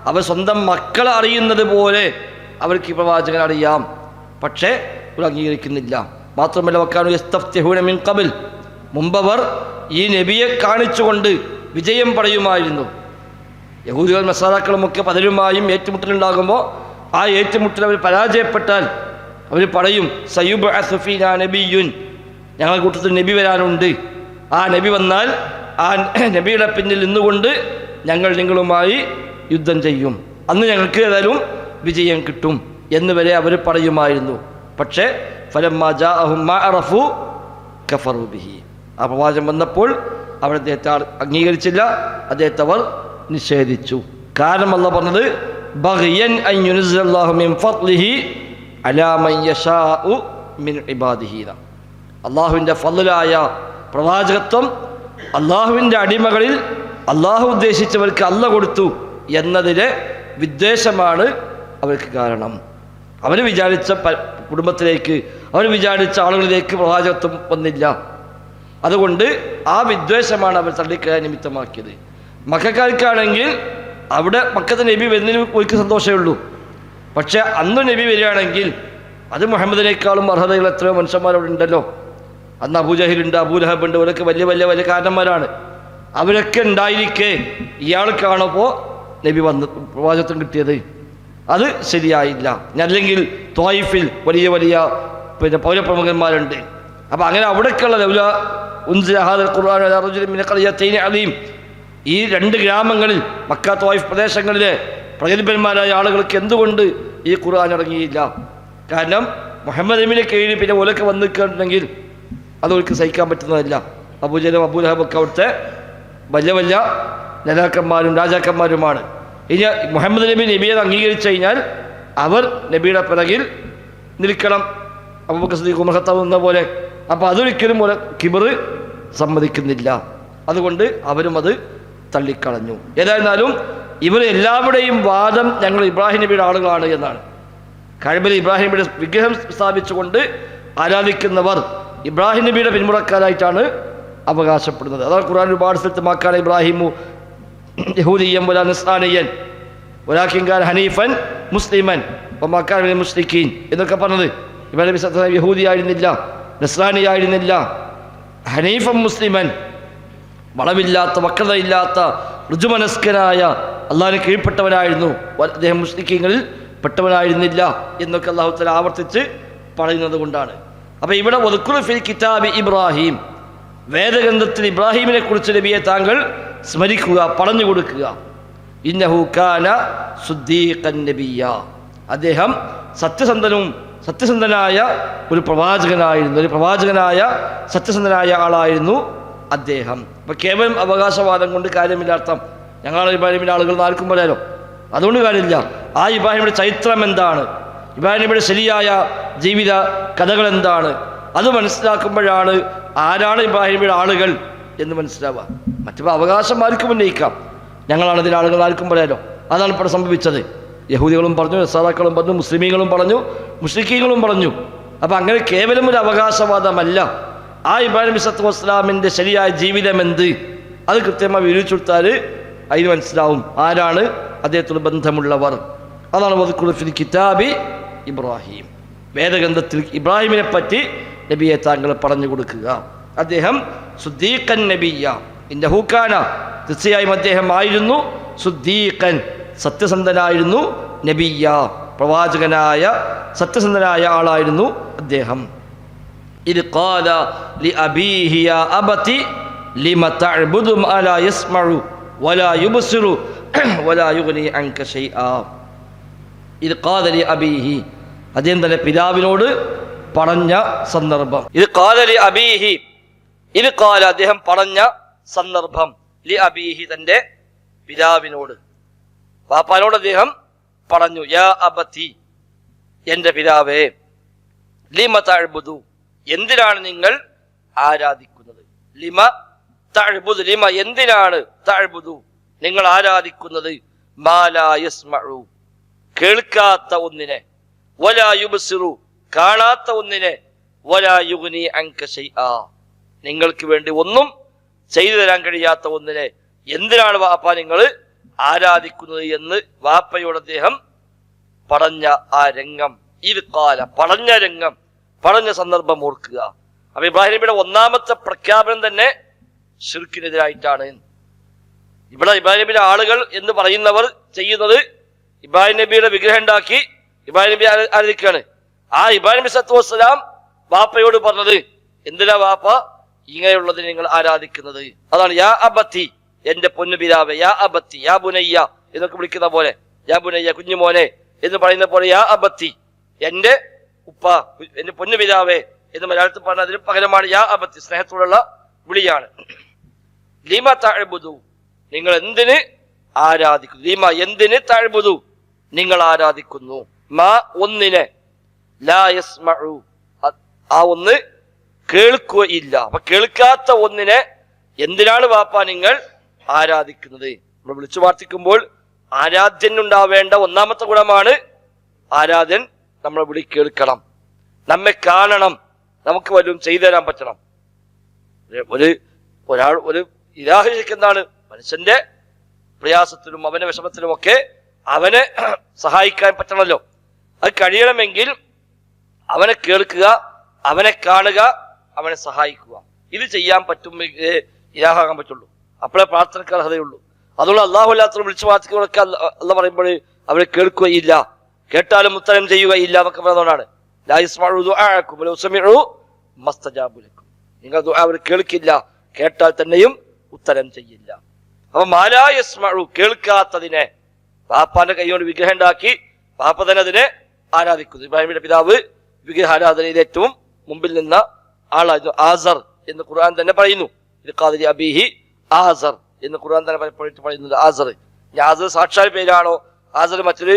അവർ സ്വന്തം മക്കളെ അറിയുന്നത് പോലെ അവർക്ക് ഈ പ്രവാചകൻ അറിയാം. പക്ഷേ അവർ അംഗീകരിക്കുന്നില്ല. മാത്രമല്ല വക്കാനു യസ്തഫ്തിഹൂന മിൻ ഖബൽ, മുമ്പവർ ഈ നബിയെ കാണിച്ചുകൊണ്ട് വിജയം പറയുമായിരുന്നു. യഹൂദികൾ നസ്വാറാക്കളുമൊക്കെ പലരുമായും ഏറ്റുമുട്ടലുണ്ടാകുമ്പോൾ ആ ഏറ്റുമുട്ടൽ അവർ പരാജയപ്പെട്ടാൽ അവർ പറയും സയുബ്അസു ഫീനാ നബിയ്യുൻ, ഞങ്ങളുടെ കൂട്ടത്തിൽ നബി വരാനുണ്ട്. ആ നബി വന്നാൽ ആ നബിയുടെ പിന്നിൽ നിന്നുകൊണ്ട് ഞങ്ങൾ നിങ്ങളുമായി യുദ്ധം ചെയ്യും, അന്ന് ഞങ്ങൾക്ക് ഏതായാലും വിജയം കിട്ടും എന്ന് വരെ അവർ പറയുമായിരുന്നു. പക്ഷേ ഫലമ്മാ ജാഅഹും മാ അറഫു കഫറു ബിഹി, ആ പ്രവാചകൻ വന്നപ്പോൾ അവർ അദ്ദേഹത്തെ അംഗീകരിച്ചില്ല, അദ്ദേഹത്തെ അവർ നിഷേധിച്ചു. കാരണം അല്ലാഹു പറഞ്ഞത് ബഗ്യൻ അൻ യുൻസിലല്ലാഹു മിൻ ഫദ്ലിഹി അലാ മൻ യശാഉ മിൻ ഇബാദിഹി. അള്ളാഹുവിൻ്റെ ഫദ്ലായ പ്രവാചകത്വം അള്ളാഹുവിൻ്റെ അടിമകളിൽ അള്ളാഹു ഉദ്ദേശിച്ചവർക്ക് അല്ലാഹു കൊടുത്തു എന്നതിലെ വിദ്വേഷമാണ് അവർക്ക് കാരണം. അവർ വിചാരിച്ച കുടുംബത്തിലേക്ക്, അവർ വിചാരിച്ച ആളുകളിലേക്ക് പ്രവാചകത്വം വന്നില്ല. അതുകൊണ്ട് ആ വിദ്വേഷമാണ് അവർ തള്ളിക്കളയാൻ നിമിത്തമാക്കിയത്. മക്കക്കാർക്കാണെങ്കിൽ അവിടെ മക്കത്തെ നബി വരുന്നതിന് ഒരിക്കൽ സന്തോഷമേ ഉള്ളൂ. പക്ഷെ അന്ന് നബി വരികയാണെങ്കിൽ അത് മുഹമ്മദിനേക്കാളും അർഹതകൾ എത്രയോ മനുഷ്യന്മാരവിടെ ഉണ്ടല്ലോ. അന്ന് അബൂജഹിലുണ്ട്, അബൂലഹബുണ്ട്, അവരൊക്കെ വലിയ വലിയ വലിയ കാരണന്മാരാണ്. അവരൊക്കെ ഉണ്ടായിരിക്കെ ഇയാൾക്കാണപ്പോൾ നബി വന്ന് പ്രവാചകത്വം കിട്ടിയത്. അത് ശരിയായില്ല. അല്ലെങ്കിൽ ത്വായിഫിൽ വലിയ വലിയ പൗരപ്രമുഖന്മാരുണ്ട്. അപ്പം അങ്ങനെ അവിടേക്കുള്ള അലീം ഈ രണ്ട് ഗ്രാമങ്ങളിൽ മക്ക ത്വായിഫ് പ്രദേശങ്ങളിലെ പ്രഗത്ഭന്മാരായ ആളുകൾക്ക് എന്തുകൊണ്ട് ഈ ഖുർആൻ ഇറങ്ങിയില്ല? കാരണം മുഹമ്മദ് നബിയുടെ കീഴിൽ പിന്നെ ഓലൊക്കെ വന്ന് നിൽക്കുന്നുണ്ടെങ്കിൽ അതൊരിക്കൽ സഹിക്കാൻ പറ്റുന്നതല്ല. അബൂജലും അബൂലഹബൊക്കെ അവിടുത്തെ വലിയ വലിയ നേതാക്കന്മാരും രാജാക്കന്മാരുമാണ്. ഇനി മുഹമ്മദ് നബിയെ അംഗീകരിച്ചു കഴിഞ്ഞാൽ അവർ നബിയുടെ പിറകിൽ നിൽക്കണം. അബൂബക്കർ സിദ്ദീഖ് ഉമർ ഖത്താബ് എന്ന പോലെ. അപ്പോൾ അതൊരിക്കലും ഒരു കിബർ സമ്മതിക്കുന്നില്ല. അതുകൊണ്ട് അവരും അത് തള്ളിക്കളഞ്ഞു. ഏതായിരുന്നാലും ഇവർ എല്ലാവരുടെയും വാദം ഞങ്ങൾ ഇബ്രാഹിം നബിയുടെ ആളുകളാണ് എന്നാണ്. കഅബയിൽ ഇബ്രാഹിം നബിയുടെ വിഗ്രഹം സ്ഥാപിച്ചുകൊണ്ട് ആരാധിക്കുന്നവർ ഇബ്രാഹിം നബിയുടെ പിന്മുറക്കാരായിട്ടാണ് അവകാശപ്പെടുന്നത്. അതാണ് ഖുർആൻ ഒരുപാട് സ്ഥലത്ത് മാക്കാന ഇബ്രാഹിമു യഹൂദിയൻ വലാ നസ്രാനിയൻ വലാകിൻ കാന ഹനീഫൻ മുസ്ലിമൻ വമാ കാന മിനൽ മുശ്രിക്കീൻ എന്നൊക്കെ പറഞ്ഞത്. ഇബ്രാഹിം നബി സല്ലല്ലാഹു അലൈഹി യഹൂദി ആയിരുന്നില്ല, നസ്രാനി ആയിരുന്നില്ല, ഹനീഫൻ മുസ്ലിമൻ, വളവില്ലാത്ത വക്രതയില്ലാത്ത ഋജുമനസ്കനായ അള്ളാഹിന് കീഴ്പ്പെട്ടവനായിരുന്നു. അദ്ദേഹം മുശ്രിക്കീങ്ങളിൽ പെട്ടവനായിരുന്നില്ല എന്നൊക്കെ അല്ലാഹു തആല ആവർത്തിച്ച് പറയുന്നത് കൊണ്ടാണ്. അപ്പോൾ ഇവിടെ വദ്കുർ ഫിൽ കിതാബി ഇബ്രാഹിം, വേദഗ്രന്ഥത്തിൽ ഇബ്രാഹിമിനെ കുറിച്ച് നബിയെ താങ്കൾ സ്മരിക്കുക, പറഞ്ഞു കൊടുക്കുക. ഇന്നഹു കാന സുദ്ദീഖൻ നബിയ്യ, അദ്ദേഹം സത്യസന്ധനായ ഒരു പ്രവാചകനായ സത്യസന്ധനായ ആളായിരുന്നു അദ്ദേഹം. അപ്പം കേവലം അവകാശവാദം കൊണ്ട് കാര്യമില്ലാത്ത ഞങ്ങൾ ഇബ്രാഹിമിൻ്റെ ആളുകൾ ആർക്കും പറയാലോ, അതുകൊണ്ട് കാര്യമില്ല. ആ ഇബ്രാഹിമിയുടെ ചരിത്രം എന്താണ്, ഇബ്രാഹിം നബിയുടെ ശരിയായ ജീവിത കഥകൾ എന്താണ്, അത് മനസ്സിലാക്കുമ്പോഴാണ് ആരാണ് ഇബ്രാഹിം നബിയുടെ ആളുകൾ എന്ന് മനസ്സിലാവുക. മറ്റു അവകാശം ആർക്കും ഉന്നയിക്കാം, ഞങ്ങളാണ് ഇതിൻ്റെ ആളുകൾ ആർക്കും പറയാലോ. അതാണ് ഇപ്പോൾ സംഭവിച്ചത്. യഹൂദികളും പറഞ്ഞു, നസാറാക്കളും പറഞ്ഞു, മുസ്ലിമീങ്ങളും പറഞ്ഞു, മുശ്രിക്കീങ്ങളും പറഞ്ഞു. അപ്പം അങ്ങനെ കേവലം ഒരു അവകാശവാദമല്ല. ആ ഇബ്രാഹിം നബി സല്ലല്ലാഹു അലൈഹി വസല്ലമിൻ്റെ ശരിയായ ജീവിതം എന്ത്, അത് കൃത്യമായി വിവരിച്ചു കൊടുത്താൽ അതിന് മനസ്സിലാവും ആരാണ് അദ്ദേഹത്തോട് ബന്ധമുള്ളവർ. അതാണ് വദ്കുർ ഫിൽ കിതാബി ഇബ്രാഹിം, വേദഗ്രന്ഥത്തിൽ ഇബ്രാഹിമിനെ പറ്റി നബിയെ താങ്കൾ പറഞ്ഞു കൊടുക്കുക. അദ്ദേഹം സുദ്ദീഖൻ നബിയ്യ, ഇന്നഹു കാന, തീർച്ചയായും അദ്ദേഹം ആയിരുന്നു, സുദ്ദീഖൻ, സത്യസന്ധനായിരുന്നു, നബിയ്യ, പ്രവാചകനായ സത്യസന്ധനായ ആളായിരുന്നു അദ്ദേഹം. ഇദ് ഖാല ലി അബീഹി യാ അബതി ലിമ തഅബുദു മാ ലാ യസ്മഉ വലാ യുബ്സിറു വലാ യുഗ്നി അൻക ശൈആ. ഇദ് ഖാല ലി അബീഹി, അദ്ദേഹം തന്റെ പിതാവിനോട് പറഞ്ഞ സന്ദർഭം. ഇത് ഖാല ലി അബീഹി, ഇത് ഖാല അദ്ദേഹം പറഞ്ഞ സന്ദർഭം, ലി അബീഹി തന്റെ പിതാവിനോട്, പാപ്പാനോട് അദ്ദേഹം പറഞ്ഞു, യാ അബതി, എന്റെ പിതാവേ, ലിമ തഅബുദു, എന്തിനാണ് നിങ്ങൾ ആരാധിക്കുന്നത്, ലിമ തഅബുദു, ലിമ എന്തിനാണ്, തഅബുദു നിങ്ങൾ ആരാധിക്കുന്നത്, മാ ലാ യസ്മഉ കേൾക്കാത്ത ഒന്നിനെ, വലാ യുബ്സിറു കാണാത്ത ഒന്നിനെ, വലാ യുഗ്നി അൻക ശൈആ നിങ്ങൾക്ക് വേണ്ടി ഒന്നും ചെയ്തു തരാൻ കഴിയാത്ത ഒന്നിനെ എന്തിനാണ് വാപ്പ നിങ്ങൾ ആരാധിക്കുന്നത് എന്ന് വാപ്പയോട് അദ്ദേഹം പറഞ്ഞ ആ രംഗം, ഇത് കാല പറഞ്ഞ രംഗം, പറഞ്ഞ സന്ദർഭം ഓർക്കുക. അപ്പൊ ഇബ്രാഹിം നബിയുടെ ഒന്നാമത്തെ പ്രഖ്യാപനം തന്നെ ശിർക്കിനെതിരായിട്ടാണ്. ഇവിടെ ഇബ്രാഹിം നബിയുടെ ആളുകൾ എന്ന് പറയുന്നവർ ചെയ്യുന്നത്, ഇബ്രാഹിം നബിയുടെ വിഗ്രഹം ഉണ്ടാക്കി ഇബ്രാഹിം നബി ആരാധിക്കുകയാണ്. ആ ഇബ്രാഹിം നബി സല്ലല്ലാഹു അലൈഹി വസല്ലം വാപ്പയോട് പറഞ്ഞത്, എന്തിനാ വാപ്പ ഇങ്ങനെയുള്ളതിനെ നിങ്ങൾ ആരാധിക്കുന്നത്? അതാണ് യാ അബത്തി, എന്റെ പൊന്നു പിതാവേ, യാ അബത്തി, യാ ബുനയ്യ എന്നൊക്കെ വിളിക്കുന്ന പോലെ, യാ ബുനയ്യ കുഞ്ഞുമോനെ എന്ന് പറയുന്ന പോലെ, യാ അബത്തി എന്റെ ഉപ്പ, എന്റെ പൊന്നു പിതാവേ എന്ന് മലയാളത്തിൽ പറഞ്ഞ അതിന് പകരമാണ് യാ അബത്തി, സ്നേഹത്തോടുള്ള വിളിയാണ്. ലിമ തഅബുദു നിങ്ങൾ എന്തിന് ആരാധിക്കുന്നു, ലിമ എന്തിന്, തഅബുദു നിങ്ങൾ ആരാധിക്കുന്നു, മാ ഒന്നിനെ, ലാ യസ്മഉ ആ ഒന്ന് കേൾക്കുകയില്ല. അപ്പൊ കേൾക്കാത്ത ഒന്നിനെ എന്തിനാണ് വാപ്പ നിങ്ങൾ ആരാധിക്കുന്നത്? നമ്മൾ വിളിച്ചു പ്രാർത്ഥിക്കുമ്പോൾ ആരാധ്യനുണ്ടാവേണ്ട ഒന്നാമത്തെ ഗുണമാണ് ആരാധ്യൻ നമ്മളെ വിളി കേൾക്കണം, നമ്മെ കാണണം, നമുക്ക് വല്ലതും ചെയ്തു തരാൻ പറ്റണം. ഒരു ഇലാഹ് ശരിക്കെന്താണ്? മനുഷ്യന്റെ പ്രയാസത്തിലും അവന്റെ വിഷമത്തിലുമൊക്കെ അവനെ സഹായിക്കാൻ പറ്റണമല്ലോ. അത് കഴിയണമെങ്കിൽ അവനെ കേൾക്കുക, അവനെ കാണുക, അവനെ സഹായിക്കുക. ഇത് ചെയ്യാൻ പറ്റുമെങ്കിൽ ഇലാഹാകാൻ പറ്റുള്ളൂ. അപ്പോഴേ പ്രാർത്ഥനയ്ക്ക് അർഹതയുള്ളൂ. അതുകൊണ്ട് അള്ളാഹു അല്ലാത്ത വിളിച്ചു പ്രാർത്ഥിക്കുന്നവരൊക്കെ അല്ല പറയുമ്പോൾ അവരെ കേൾക്കുകയില്ല, കേട്ടാലും ഉത്തരം ചെയ്യുകയില്ല എന്നൊക്കെ പറയുന്നതുകൊണ്ടാണ് നിങ്ങൾ അവർ കേൾക്കില്ല, കേട്ടാൽ തന്നെയും ഉത്തരം ചെയ്യില്ല. അപ്പൊ മാലാ യസ്മഉ കേൾക്കാത്തതിനെ പാപ്പാന്റെ കൈകൊണ്ട് വിഗ്രഹം ഉണ്ടാക്കി പാപ്പ തന്നെ അതിനെ ആരാധിക്കുന്നു. ഇബ്രാഹിമിന്റെ പിതാവ് വിഗ്രഹാരാധനയിൽ ഏറ്റവും മുമ്പിൽ നിന്ന ആളായിരുന്നു. ആസർ എന്ന് ഖുർആൻ തന്നെ പറയുന്നു. ഇത് ഖാദിരി അബീഹി ആസർ എന്ന് ഖുർആൻ തന്നെ പറയുന്നത്. ആസർ ആസർ സാക്ഷാൽ പേരാണോ, ആസർ മറ്റൊരു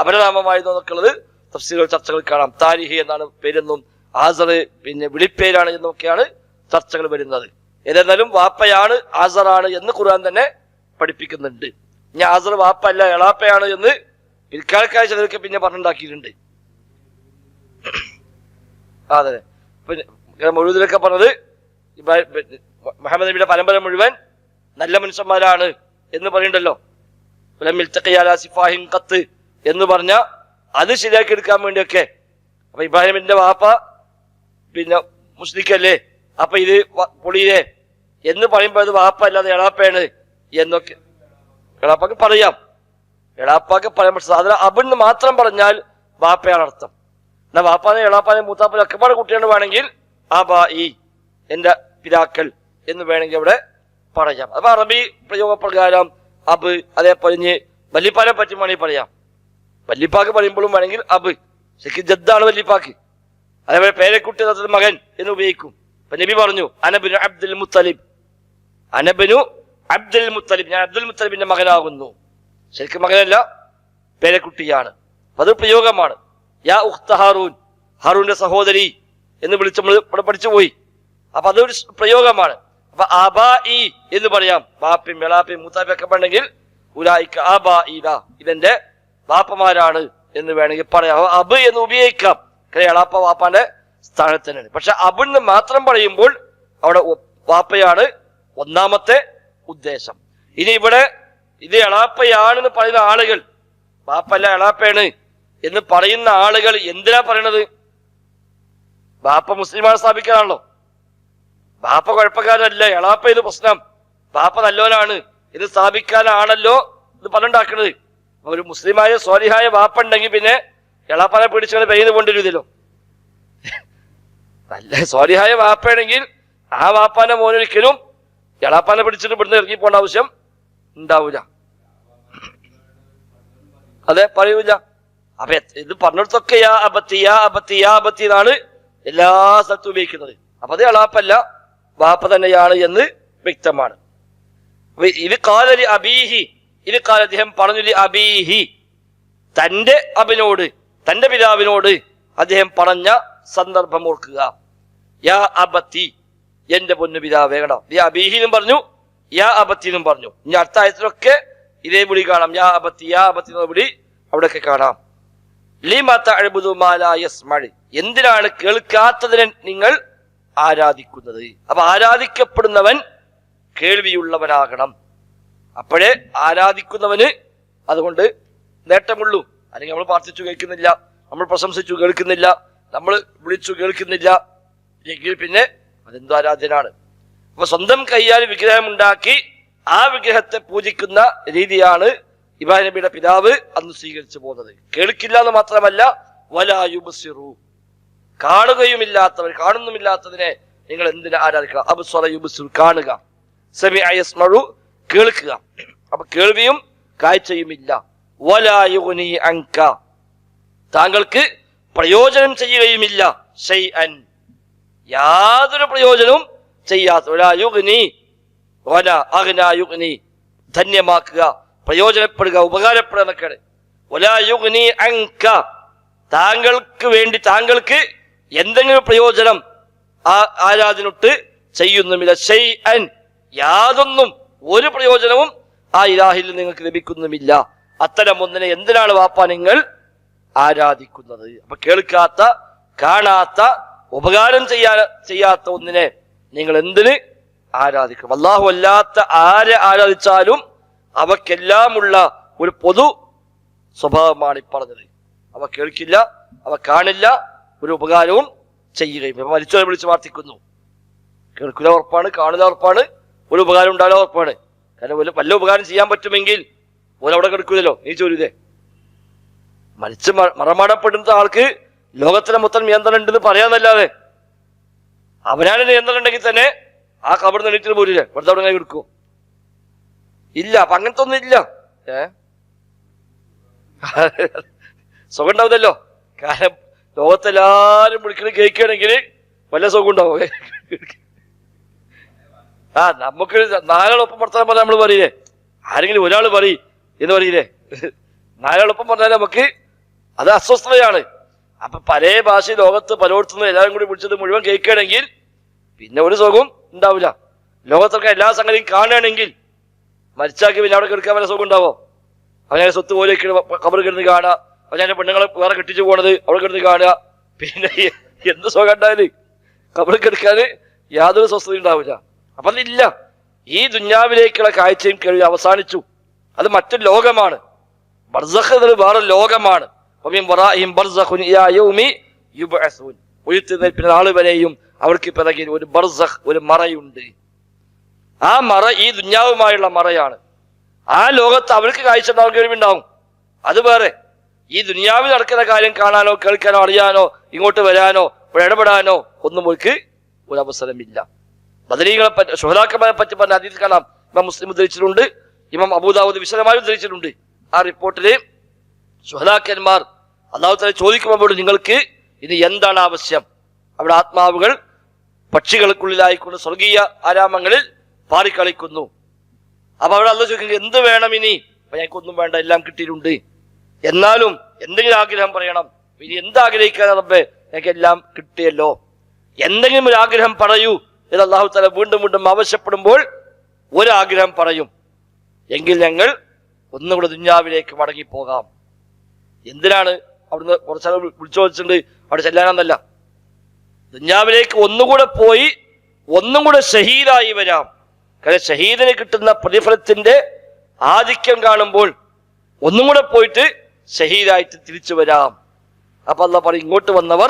അപരനാമമായിരുന്നോ എന്നൊക്കെ ഉള്ളത് തഫ്സീറുകൾ ചർച്ചകൾ കാണാം. താരിഹി എന്നാണ് പേരെന്നും ആസർ വിളിപ്പേരാണ് എന്നൊക്കെയാണ് ചർച്ചകൾ വരുന്നത്. ഏതായാലും വാപ്പയാണ് ആസറാണ് എന്ന് ഖുർആൻ തന്നെ പഠിപ്പിക്കുന്നുണ്ട്. ഇനി ആസർ വാപ്പ അല്ല എളാപ്പയാണ് എന്ന് പിൽക്കാലക്കായ ചിലർക്ക് പിന്നെ പറഞ്ഞുണ്ടാക്കിയിട്ടുണ്ട്. അതെ, പിന്നെ മുഴുവനൊക്കെ പറഞ്ഞത് മുഹമ്മദ് നബിയുടെ പരമ്പര മുഴുവൻ നല്ല മനുഷ്യന്മാരാണ് എന്ന് പറയണ്ടല്ലോ. കത്ത് എന്ന് പറഞ്ഞ അത് ശരിയാക്കി എടുക്കാൻ വേണ്ടിയൊക്കെ. അപ്പൊ ഇബ്രാഹിമിന്റെ വാപ്പ മുസ്ലിക്കല്ലേ, അപ്പൊ ഇത് പൊളിയിലെ എന്ന് പറയുമ്പോൾ അത് വാപ്പ അല്ലാതെ എളാപ്പയാണ് എന്നൊക്കെ എളാപ്പാക്ക് പറയാം. എളാപ്പാക്ക് പറയാൻ പക്ഷെ സാധാരണ അബിന്ന് മാത്രം പറഞ്ഞാൽ വാപ്പയാണ് അർത്ഥം. എന്നാ വാപ്പാനെ എളാപ്പാനെ മൂത്താപ്പാനെ ഒക്കെപ്പാട് കുട്ടിയാണ് വേണമെങ്കിൽ ആബായി എന്റെ പിതാക്കൾ എന്ന് വേണമെങ്കിൽ അവിടെ പറയാം. അപ്പൊ അറബി പ്രയോഗപ്രകാരം അബ്, അതേപോലെ വല്ലിപ്പാനെ പറ്റി വേണമെങ്കിൽ പറയാം. വല്ലിപ്പാക്ക് പറയുമ്പോഴും വേണമെങ്കിൽ അബ്, ശരിക്കും ജദ്ദാണ് വല്ലിപ്പാക്ക്. അതേപോലെ പേരക്കുട്ടി മകൻ എന്ന് ഉപയോഗിക്കും. അപ്പൊ നബി പറഞ്ഞു അനബിനു അബ്ദുൽ മുത്തലിബ്, അനബിനു അബ്ദുൽ മുത്തലിബ്, ഞാൻ അബ്ദുൽ മുത്തലിബിന്റെ മകനാകുന്നു. ശരിക്കും മകനല്ല, പേരക്കുട്ടിയാണ്. അപ്പൊ അത് പ്രയോഗമാണ്. യാ ഉഖ്ത ഹാറൂൻ, ഹാറൂന്റെ സഹോദരി എന്ന് വിളിച്ച് നമ്മൾ ഇവിടെ പഠിച്ചുപോയി. അപ്പൊ അതൊരു പ്രയോഗമാണ്. അപ്പൊ ആബാഇ എന്ന് പറയാം. ബാപ്പയും മെളാപ്പയും മൂത്താപ്പയൊക്കെ ഉണ്ടെങ്കിൽ ഉലായിക്ക ആബാഇദ, ഇതെന്റെ ബാപ്പമാരാണ് എന്ന് വേണമെങ്കിൽ പറയാം. അബ് എന്ന് ഉപയോഗിക്കാം. എളാപ്പ വാപ്പാന്റെ സ്ഥാനത്ത് തന്നെയാണ്. പക്ഷെ അബിന്ന് മാത്രം പറയുമ്പോൾ അവിടെ വാപ്പയാണ് ഒന്നാമത്തെ ഉദ്ദേശം. ഇനി ഇവിടെ ഇത് എളാപ്പയാണെന്ന് പറയുന്ന ആളുകൾ, ബാപ്പല്ല എളാപ്പയാണ് എന്ന് പറയുന്ന ആളുകൾ എന്തിനാ പറയണത്? ബാപ്പ മുസ്ലിമാണ് സ്ഥാപിക്കാനാണല്ലോ. ബാപ്പ കുഴപ്പക്കാരല്ല, എളാപ്പ ഇത് പ്രശ്നം, ബാപ്പ നല്ലവനാണ് ഇത് സ്ഥാപിക്കാനാണല്ലോ ഇത് പറഞ്ഞുണ്ടാക്കണത്. ഒരു മുസ്ലിമായ സ്വാലിഹായ ബാപ്പ ഉണ്ടെങ്കിൽ പിന്നെ എളാപ്പാനെ പിടിച്ചാൽ പെയ്ത് കൊണ്ടിരുന്നല്ലോ. നല്ല സ്വാലിഹായ ബാപ്പയാണെങ്കിൽ ആ ബാപ്പാന്റെ മോനൊരിക്കലും എളാപ്പാനെ പിടിച്ചിട്ട് ഇവിടുന്ന് ഇറങ്ങി പോകേണ്ട ആവശ്യം ഉണ്ടാവൂല. അതെ, പറയൂല. അപ്പൊ ഇത് പറഞ്ഞിടത്തൊക്കെ യാ അബത്തി യാ അബത്തി യാ അബത്തി എന്നാണ് എല്ലാ സ്ഥലത്തും ഉപയോഗിക്കുന്നത്. അപ്പൊ അത് എളാപ്പല്ല, ബാപ്പ തന്നെയാണ് എന്ന് വ്യക്തമാണ്. ഇത് കാലലി അബീഹി, ഇത് കാല അദ്ദേഹം പറഞ്ഞു അബീഹി, തന്റെ അബിനോട്, തന്റെ പിതാവിനോട് അദ്ദേഹം പറഞ്ഞ സന്ദർഭം ഓർക്കുക. യാ അബത്തി, എന്റെ പൊന്നു പിതാവേ. കേട്ടോ, യാ അബീഹിനും പറഞ്ഞു, യാ അബത്തിനും പറഞ്ഞു. ഇനി അടുത്ത ആയത്തിലൊക്കെ ഇതേ വിളി കാണാം. യാ അബത്തി യാ അബത്തി എന്ന വിളി അവിടെയൊക്കെ കാണാം. ലിമ തഅ്ബുദു മാ ലാ യസ്മഉ, എന്തിനാണ് കേൾക്കാത്തതിനെ നിങ്ങൾ ആരാധിക്കുന്നത്? അപ്പൊ ആരാധിക്കപ്പെടുന്നവൻ കേൾവിയുള്ളവനാകണം. അപ്പോഴേ ആരാധിക്കുന്നവന് അതുകൊണ്ട് നേട്ടമുള്ളൂ. അല്ലെങ്കിൽ നമ്മൾ പ്രാർത്ഥിച്ചു കേൾക്കുന്നില്ല, നമ്മൾ പ്രശംസിച്ചു കേൾക്കുന്നില്ല, നമ്മൾ വിളിച്ചു കേൾക്കുന്നില്ല എങ്കിൽ പിന്നെ അതെന്തോ ആരാധ്യനാണ്. അപ്പൊ സ്വന്തം കൈയാൽ വിഗ്രഹം ഉണ്ടാക്കി ആ വിഗ്രഹത്തെ പൂജിക്കുന്ന രീതിയാണ് ഇബ്രാഹിം നബിയുടെ പിതാവ് അന്ന് സ്വീകരിച്ചു പോകുന്നത്. കേൾക്കില്ല എന്ന് മാത്രമല്ല, വലാ യുബ്സിറു, കാണുകയുമില്ലാത്തവർ, കാണുന്നുമില്ലാത്തതിനെ നിങ്ങൾ എന്തിനെ ആരാധിക്കണം? അബ്സറ യുബ്സിറു, കാണുക, സമിഅ യസ്മഉ, കേൾക്കുക. അപ്പൊ കേൾവിയും കാഴ്ചയുമില്ല. വലാ യുഗ്നി അൻക, താങ്കൾക്ക് പ്രയോജനം ചെയ്യുകയുമില്ല. ഷൈഅൻ, യാതൊരു പ്രയോജനവും ചെയ്യാത്ത. വലാ യുഗ്നി വലാ അഗ്നാ യുഗ്നി, ധന്യമാക്കുക, പ്രയോജനപ്പെടുക, ഉപകാരപ്പെടുക എന്നൊക്കെയാണ്. വലാ യുഗ്നി അൻക, താങ്കൾക്ക് വേണ്ടി, താങ്കൾക്ക് എന്തെങ്കിലും പ്രയോജനം ആ ആരാധനൊട്ട് ചെയ്യുന്നുമില്ല. ഷൈഅൻ, യാതൊന്നും, ഒരു പ്രയോജനവും ആ ഇലാഹിൽ നിങ്ങൾക്ക് ലഭിക്കുന്നുമില്ല. അത്തരം ഒന്നിനെ എന്തിനാണ് വാപ്പ നിങ്ങൾ ആരാധിക്കുന്നത്? അപ്പൊ കേൾക്കാത്ത, കാണാത്ത, ഉപകാരം ചെയ്യാത്ത ഒന്നിനെ നിങ്ങൾ എന്തിന് ആരാധിക്കും? അല്ലാഹു അല്ലാത്ത ആരെ ആരാധിച്ചാലും അവക്കെല്ലാമുള്ള ഒരു പൊതു സ്വഭാവമാണ് ഈ പറഞ്ഞത്. അവ കേൾക്കില്ല, അവ കാണില്ല, ഒരു ഉപകാരവും ചെയ്യുകയും. മരിച്ചവരെ വിളിച്ച് പ്രാർത്ഥിക്കുന്നു. കേൾക്കില്ല ഉറപ്പാണ്, കാണില്ല ഉറപ്പാണ്, ഒരു ഉപകാരം ഉണ്ടാവില്ല ഉറപ്പാണ്. കാരണം വല്ല ഉപകാരം ചെയ്യാൻ പറ്റുമെങ്കിൽ ഓരവിടെ കിടക്കില്ലല്ലോ, നീ ചോദിച്ചേ. മരിച്ച് മറമാടപ്പെടുന്ന ആൾക്ക് ലോകത്തിലെ മൊത്തം നിയന്ത്രണം ഉണ്ടെന്ന് പറയാന്നല്ലാതെ അവനാണ് നിയന്ത്രണം ഉണ്ടെങ്കിൽ തന്നെ ആ കബർ നെണീറ്റിന് പോലില്ലേ, വെറുതെ അവിടെ കിടക്കുമോ? ഇല്ല. അപ്പൊ അങ്ങനത്തെ ഒന്നും ഇല്ല. സുഖം ഉണ്ടാവുന്നല്ലോ. കാരണം ലോകത്തെല്ലാരും വിളിക്കുന്നത് കേൾക്കുകയാണെങ്കിൽ വല്ല സുഖം ഉണ്ടാവും. നമുക്ക് നാലുകളൊപ്പം വർത്താനം പറഞ്ഞാൽ നമ്മൾ പറയില്ലേ, ആരെങ്കിലും ഒരാൾ പറയും എന്ന് പറയില്ലേ, നാലുകളൊപ്പം പറഞ്ഞാൽ നമുക്ക് അത് അസ്വസ്ഥതയാണ്. അപ്പൊ പല ഭാഷ ലോകത്ത് പലയിടത്തുനിന്ന് എല്ലാവരും കൂടി വിളിച്ചത് മുഴുവൻ കേൾക്കുകയാണെങ്കിൽ പിന്നെ ഒരു സുഖവും ഉണ്ടാവില്ല. ലോകത്തൊക്കെ എല്ലാ സംഗതിയും കാണുകയാണെങ്കിൽ മരിച്ചാക്കി പിന്നെ അവിടെ കിടക്കാൻ വല്ല സുഖം ഉണ്ടാവോ? അവനെ സ്വത്ത് പോലെ കബർ കിടന്ന് കാണുക, അവനെ പെണ്ണുങ്ങളെ വേറെ കെട്ടിച്ചു പോണത് അവിടെ കിടന്ന് കാണുക, പിന്നെ എന്ത് സുഖം ഉണ്ടായാല് കബർ കിടക്കാന് യാതൊരു സ്വസ്ഥത ഉണ്ടാവില്ല. അപ്പൊ അതില്ല. ഈ ദുന്യാവിലേക്കുള്ള കാഴ്ചയും കേൾവി അവസാനിച്ചു. അത് മറ്റൊരു ലോകമാണ്. ബർസഖ് എന്നത് വേറെ ലോകമാണ്. നാള് വരെയും അവർക്ക് പിറകിൽ ഒരു ബർസഖ്, ഒരു മറയുണ്ട്. ആ മറ ഈ ദുന്യാവുമായുള്ള മറയാണ്. ആ ലോകത്ത് അവർക്ക് കാഴ്ച ഉണ്ടാവും, കേൾവിണ്ടാവും. അത് വേറെ. ഈ ദുനിയാവിൽ നടക്കുന്ന കാര്യം കാണാനോ കേൾക്കാനോ അറിയാനോ ഇങ്ങോട്ട് വരാനോ ഇടപെടാനോ ഒന്നും അവർക്ക് ഒരു അവസരമില്ല. ബദരീകളെ പറ്റി, ശുഹദാക്കന്മാരെ പറ്റി പറഞ്ഞ ഹദീസ് കാണാം. ഇമാം മുസ്ലിം ഉദ്ധരിച്ചിട്ടുണ്ട്, ഇമാം അബൂദാവൂദ് വിശദമായി ഉദ്ധരിച്ചിട്ടുണ്ട്. ആ റിപ്പോർട്ടില് ശുഹദാക്കന്മാർ അല്ലാഹു തആല ചോദിക്കുമ്പോൾ നിങ്ങൾക്ക് ഇനി എന്താണ് ആവശ്യം? അവിടെ ആത്മാവുകൾ പക്ഷികൾക്കുള്ളിലായിക്കൊണ്ട് സ്വർഗീയ ആരാമങ്ങളിൽ പാറിക്കളിക്കുന്നു. അപ്പൊ അവിടെ അല്ലാഹു ചോദിക്കുന്നത് എന്ത് വേണം ഇനി? അപ്പൊ ഞങ്ങൾക്കൊന്നും വേണ്ട, എല്ലാം കിട്ടിയിട്ടുണ്ട്. എന്നാലും എന്തെങ്കിലും ആഗ്രഹം പറയണം. ഇനി എന്താഗ്രഹിക്കാൻ റബ്ബേ? ഞങ്ങൾക്ക് എല്ലാം കിട്ടിയല്ലോ. എന്തെങ്കിലും ഒരു ആഗ്രഹം പറയൂ എന്ന് അല്ലാഹു തആല വീണ്ടും വീണ്ടും ആവശ്യപ്പെടുമ്പോൾ ഒരാഗ്രഹം പറയും, എങ്കിൽ ഞങ്ങൾ ഒന്നുകൂടെ ദുന്യാവിലേക്ക് മടങ്ങിപ്പോകാം. എന്തിനാണ്? അവിടുന്ന് കുറച്ചാൾ വിളിച്ചു ചോദിച്ചിട്ടുണ്ട്, അവിടെ ചെല്ലാനെന്നല്ല, ദുന്യാവിലേക്ക് ഒന്നുകൂടെ പോയി ഒന്നും കൂടെ ഷഹീദായി വരാം. കാരണം ഷഹീദിന് കിട്ടുന്ന പ്രതിഫലത്തിന്റെ ആധിക്യം കാണുമ്പോൾ ഒന്നും കൂടെ പോയിട്ട് ഷഹീദായിട്ട് തിരിച്ചു വരാം. അപ്പൊ അല്ലാഹു പറയും, ഇങ്ങോട്ട് വന്നവർ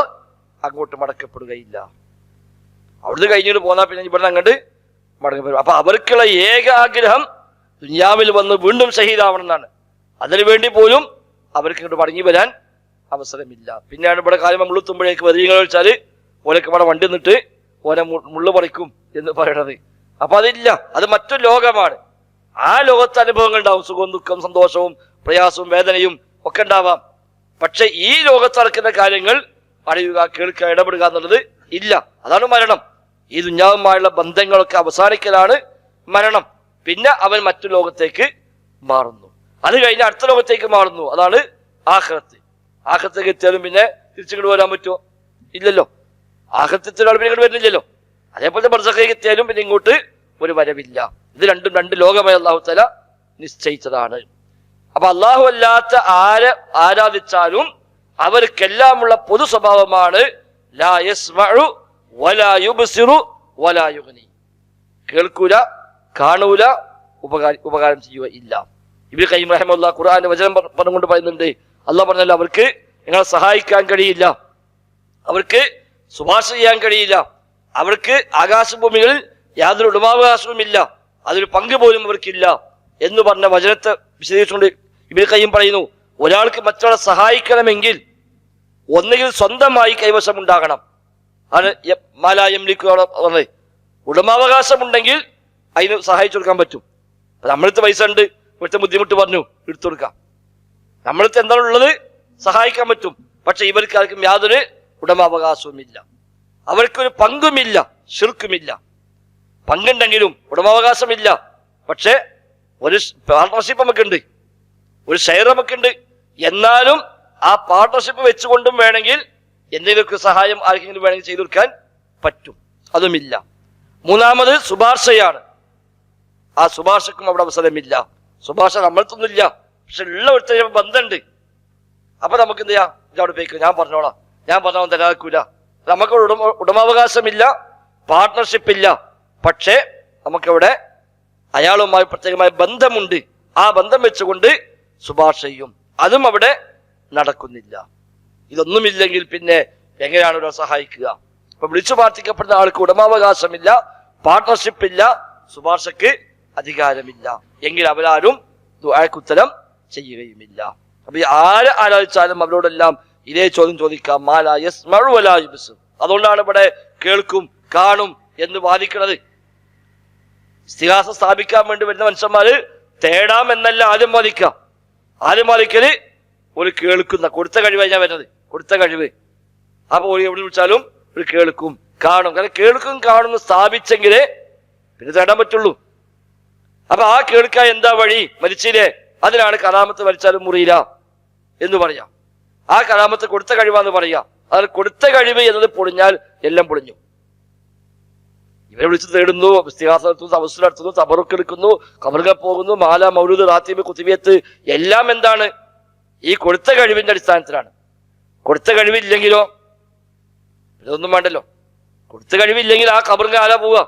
അങ്ങോട്ട് മടക്കപ്പെടുകയില്ല. അവിടുന്ന് കഴിഞ്ഞിട്ട് പോന്നാൽ പിന്നെ ഇവിടെ അങ്ങോട്ട് മടങ്ങപ്പെടും. അപ്പൊ അവർക്കുള്ള ഏക ആഗ്രഹം ദുനിയാവിൽ വന്ന് വീണ്ടും ഷഹീദാവണം എന്നാണ്. അതിനു വേണ്ടി പോലും അവർക്ക് ഇങ്ങോട്ട് മടങ്ങി വരാൻ അവസരമില്ല. പിന്നെയാണ് ഇവിടെ കാര്യം മുള്ളുത്തുമ്പോഴേക്ക് വരികൾ വെച്ചാല് ഓലക്ക് ഇവിടെ വണ്ടി നിന്നിട്ട് ഓനെ മുള്ളു പറിക്കും എന്ന് പറയണത്. അപ്പൊ അതില്ല. അത് മറ്റൊരു ലോകമാണ്. ആ ലോകത്തെ അനുഭവങ്ങൾ ഉണ്ടാവും, സുഖവും ദുഃഖവും സന്തോഷവും പ്രയാസവും വേദനയും ഒക്കെ ഉണ്ടാവാം. പക്ഷെ ഈ ലോകത്ത് നടക്കുന്ന കാര്യങ്ങൾ അറിയുക, കേൾക്കുക, ഇടപെടുക എന്നുള്ളത് ഇല്ല. അതാണ് മരണം. ഈ ദുന്യാവുമായുള്ള ബന്ധങ്ങളൊക്കെ അവസാനിക്കലാണ് മരണം. പിന്നെ അവൻ മറ്റു ലോകത്തേക്ക് മാറുന്നു. അത് കഴിഞ്ഞ് അടുത്ത ലോകത്തേക്ക് മാറുന്നു. അതാണ് ആഖിറത്ത്. ആഖിറത്തേക്ക് എത്തിയാലും പിന്നെ തിരിച്ചിങ്ങോട്ട് വരാൻ പറ്റുമോ? ഇല്ലല്ലോ. ആഖിറത്തിൽ ആൾ പിന്നെ ഇങ്ങോട്ട് വരുന്നില്ലല്ലോ. അതേപോലെ ബർസഖിലേക്ക് എത്തിയാലും പിന്നെ ഇങ്ങോട്ട് ഒരു വരവില്ല. ഇത് രണ്ടും രണ്ട് ലോകമായി അല്ലാഹു തആല നിശ്ചയിച്ചതാണ്. അപ്പൊ അല്ലാഹു അല്ലാത്ത ആരെ ആരാധിച്ചാലും അവർക്കെല്ലാമുള്ള പൊതു സ്വഭാവമാണ് ലാ യസ്മഉ വലാ യുബ്സിറു വലാ യുഗ്നി. കേൾക്കൂല, കാണൂല, ഉപകാരം ചെയ്യുക ഇല്ല. ഇബ്നു ഖയ്യിം റഹിമഹുല്ലാഹ് ഖുർആന്റെ വചനം പറഞ്ഞുകൊണ്ട് പറയുന്നുണ്ട്, അല്ലാഹു പറഞ്ഞല്ലോ അവർക്ക് നിങ്ങളെ സഹായിക്കാൻ കഴിയില്ല, അവർക്ക് ശുപാർശ ചെയ്യാൻ കഴിയില്ല, അവർക്ക് ആകാശഭൂമികളിൽ യാതൊരു ഉടമാവകാശവുമില്ല, അതൊരു പങ്ക് പോലും അവർക്കില്ല എന്ന് പറഞ്ഞ വചനത്തെ വിശദീകരിച്ചുകൊണ്ട് ഇബ്നു ഖയ്യിം പറയുന്നു, ഒരാൾക്ക് മറ്റൊരാളെ സഹായിക്കണമെങ്കിൽ ഒന്നുകിൽ സ്വന്തമായി കൈവശം ഉണ്ടാകണം. അത് മാലായംലിക്കോടെ പറഞ്ഞത് ഉടമാവകാശമുണ്ടെങ്കിൽ അതിന് സഹായിച്ചു കൊടുക്കാൻ പറ്റും. നമ്മളടുത്ത് പൈസ ഉണ്ട്, ഇവിടുത്തെ ബുദ്ധിമുട്ട് പറഞ്ഞു എടുത്തു കൊടുക്കാം. നമ്മളടുത്ത് എന്താണുള്ളത് സഹായിക്കാൻ പറ്റും. പക്ഷെ ഇവർക്ക് ആർക്കും യാതൊരു ഉടമാവകാശവുമില്ല, അവർക്കൊരു പങ്കുമില്ല, ശിർക്കുമില്ല. പങ്കുണ്ടെങ്കിലും ഉടമാവകാശമില്ല. പക്ഷെ ഒരു പാർട്ണർഷിപ്പ് നമുക്കുണ്ട്, ഒരു ഷെയർ നമുക്കുണ്ട്. എന്നാലും ആ പാർട്ണർഷിപ്പ് വെച്ചുകൊണ്ടും വേണമെങ്കിൽ എന്തെങ്കിലുമൊക്കെ സഹായം ആർക്കെങ്കിലും വേണമെങ്കിൽ ചെയ്തു കൊടുക്കാൻ പറ്റും. അതുമില്ല. മൂന്നാമത് ശുപാർശയാണ്. ആ ശുപാർശക്കും അവിടെ അവസരമില്ല. ശുപാർശ നമ്മളൊന്നുമില്ല, പക്ഷെ ഉള്ള ഒരു ബന്ധമുണ്ട്. അപ്പൊ നമുക്ക് എന്ത് ചെയ്യാം? അവിടെ പോയിക്കോ, ഞാൻ പറഞ്ഞോളാം, ഞാൻ പറഞ്ഞാൽ തരാക്കൂല. നമുക്ക് ഉടമാവകാശമില്ല, പാർട്ട്ണർഷിപ്പ് ഇല്ല, പക്ഷേ നമുക്കവിടെ അയാളുമായി പ്രത്യേകമായ ബന്ധമുണ്ട്. ആ ബന്ധം വെച്ചുകൊണ്ട് ശുപാർശ ചെയ്യും. അതും അവിടെ നടക്കുന്നില്ല. ഇതൊന്നുമില്ലെങ്കിൽ പിന്നെ എങ്ങനെയാണ് ഒരാൾ സഹായിക്കുക? ഇപ്പൊ വിളിച്ചു പ്രാർത്ഥിക്കപ്പെടുന്ന ആൾക്ക് ഉടമാവകാശമില്ല, പാർട്ട്ണർഷിപ്പ് ഇല്ല, ശുപാർശക്ക് അധികാരമില്ല, എങ്കിൽ അവരാരും ദുആക്ക് ഉത്തരം ചെയ്യുകയുമില്ല. അപ്പൊ ഈ ആരെ ആരാധിച്ചാലും അവരോടെല്ലാം ഇതേ ചോദ്യം ചോദിക്കാം, മാലാ യസ്മഉ വലാ യുബ്സിർ. അതുകൊണ്ടാണ് ഇവിടെ കേൾക്കും കാണും എന്ന് വാദിക്കുന്നത്. ഇസ്തിഗാസ സ്ഥാപിക്കാൻ വേണ്ടി വരുന്ന മനുഷ്യന്മാര് തേടാം എന്നല്ല ആദ്യം വാദിക്കാം. ആദ്യം വാദിക്കല് ഒരു കേൾക്കുന്ന, കൊടുത്ത കഴിവ് ഞാൻ വരുന്നത്, കൊടുത്ത കഴിവ്. അപ്പൊ ഒരു എവിടെ വിളിച്ചാലും ഒരു കേൾക്കും കാണും. കാരണം കേൾക്കും കാണും സ്ഥാപിച്ചെങ്കിലേ പിന്നെ തേടാൻ പറ്റുള്ളൂ. അപ്പൊ ആ കേൾക്കാൻ എന്താ വഴി? മരിച്ചില്ലേ, അതിനാണ് കറാമത്ത് മരിച്ചാലും മുറിയില്ല എന്ന് പറയാം. ആ കറാമത്ത് കൊടുത്ത കഴിവാന്ന് പറയാം. അത് കൊടുത്ത കഴിവ് എന്നത് പൊളിഞ്ഞാൽ എല്ലാം പൊളിഞ്ഞു. ഇവരെ വിളിച്ച് തേടുന്നു, ഇസ്തിഗാസ നടത്തുന്നു, തവസ്സുൽ നടത്തുന്നു, തബറുക്ക് എടുക്കുന്നു, ഖബറുകൾ പോകുന്നു, മാല മൗലൂദ് റാത്തീബ് കുതുബിയത്ത് എല്ലാം എന്താണ്? ഈ കൊടുത്ത കഴിവിന്റെ അടിസ്ഥാനത്തിലാണ്. കൊടുത്ത കഴിവില്ലെങ്കിലോ ഇതൊന്നും വേണ്ടല്ലോ. കൊടുത്ത കഴിവില്ലെങ്കിൽ ആ ഖബറിൽ ആരാ പോവുക?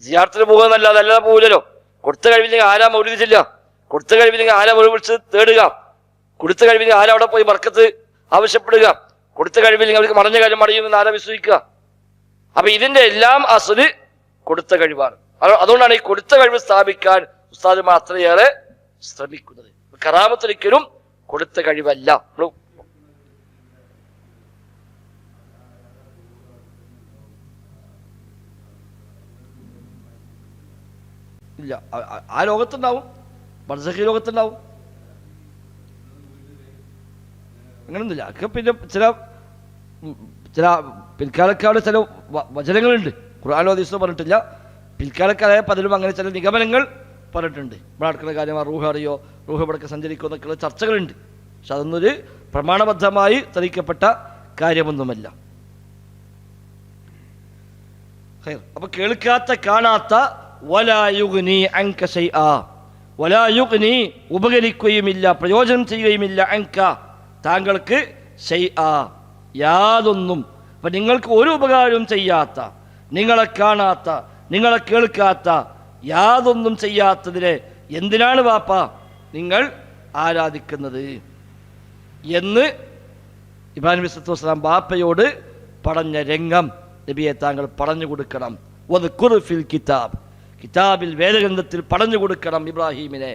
സിയാറത്തിന് പോകുക എന്നല്ലാതെ അല്ലാതെ പോവില്ലല്ലോ. കൊടുത്ത കഴിവില്ലെങ്കിൽ ആരാ മൗലൂദ് ചെല്ലുക? കൊടുത്ത കഴിവില്ലെങ്കിൽ ആരാ മൗലൂദ് വിളിച്ച് തേടുക? കൊടുത്ത കഴിവില്ലെങ്കിൽ ആരാ അവിടെ പോയി ബർക്കത്ത് ആവശ്യപ്പെടുക? കൊടുത്ത കഴിവില്ലെങ്കിൽ അവർക്ക് മറഞ്ഞ കാര്യം മറിയുമെന്ന് ആരാ വിശ്വസിക്കുക? അപ്പൊ ഇതിന്റെ എല്ലാം അസ്ല് കൊടുത്ത കഴിവാണ്. അതുകൊണ്ടാണ് ഈ കൊടുത്ത കഴിവ് സ്ഥാപിക്കാൻ ഉസ്താദുമാർ അത്രയേറെ ശ്രമിക്കുന്നത്. കറാമത്തൊരിക്കലും കൊടുത്ത കഴിവല്ല. ഇല്ല, ആ ലോകത്തുണ്ടാവും, ബർസഖി ലോകത്തുണ്ടാവും. അങ്ങനൊന്നുമില്ല. പിന്നെ ചില പിൽക്കാലക്കാരുടെ ചില വചനങ്ങളുണ്ട്, ഖുർആനോ ഹദീസോ പറഞ്ഞിട്ടില്ല. പിൽക്കാലക്കാരായ പലരും അങ്ങനെ ചില നിഗമനങ്ങൾ പറഞ്ഞിട്ടുണ്ട്. ഇവിടെ നടക്കുന്ന കാര്യം റൂഹ് അറിയോ, റൂഹ് ഇവിടൊക്കെ സഞ്ചരിക്കുമോ എന്നൊക്കെയുള്ള ചർച്ചകളുണ്ട്. പക്ഷെ അതൊന്നൊരു പ്രമാണബദ്ധമായി തെളിയിക്കപ്പെട്ട കാര്യമൊന്നുമല്ല. അപ്പൊ കേൾക്കാത്ത കാണാത്ത വലാ യുഗ്നി അൻക ശൈആ, വലാ യുഗ്നി ഉപകരിക്കുകയുമില്ല, പ്രയോജനം ചെയ്യുകയുമില്ല, അൻക താങ്കൾക്ക് ശൈആ യാതൊന്നും. അപ്പൊ നിങ്ങൾക്ക് ഒരു ഉപകാരവും ചെയ്യാത്ത, നിങ്ങളെ കാണാത്ത, നിങ്ങളെ കേൾക്കാത്ത, യാതൊന്നും ചെയ്യാത്തതിനെ എന്തിനാണ് വാപ്പ നിങ്ങൾ ആരാധിക്കുന്നത് എന്ന് ഇബ്രാഹിം നബി സ്വല്ലല്ലാഹു അലൈഹി വസല്ലം ബാപ്പയോട് പറഞ്ഞ രംഗം നബിയെ താങ്കൾ പറഞ്ഞു കൊടുക്കണം. വദ്കുർ ഫിൽ കിതാബ്, കിതാബിൽ വേദഗ്രന്ഥത്തിൽ പറഞ്ഞു കൊടുക്കണം ഇബ്രാഹിമിനെ.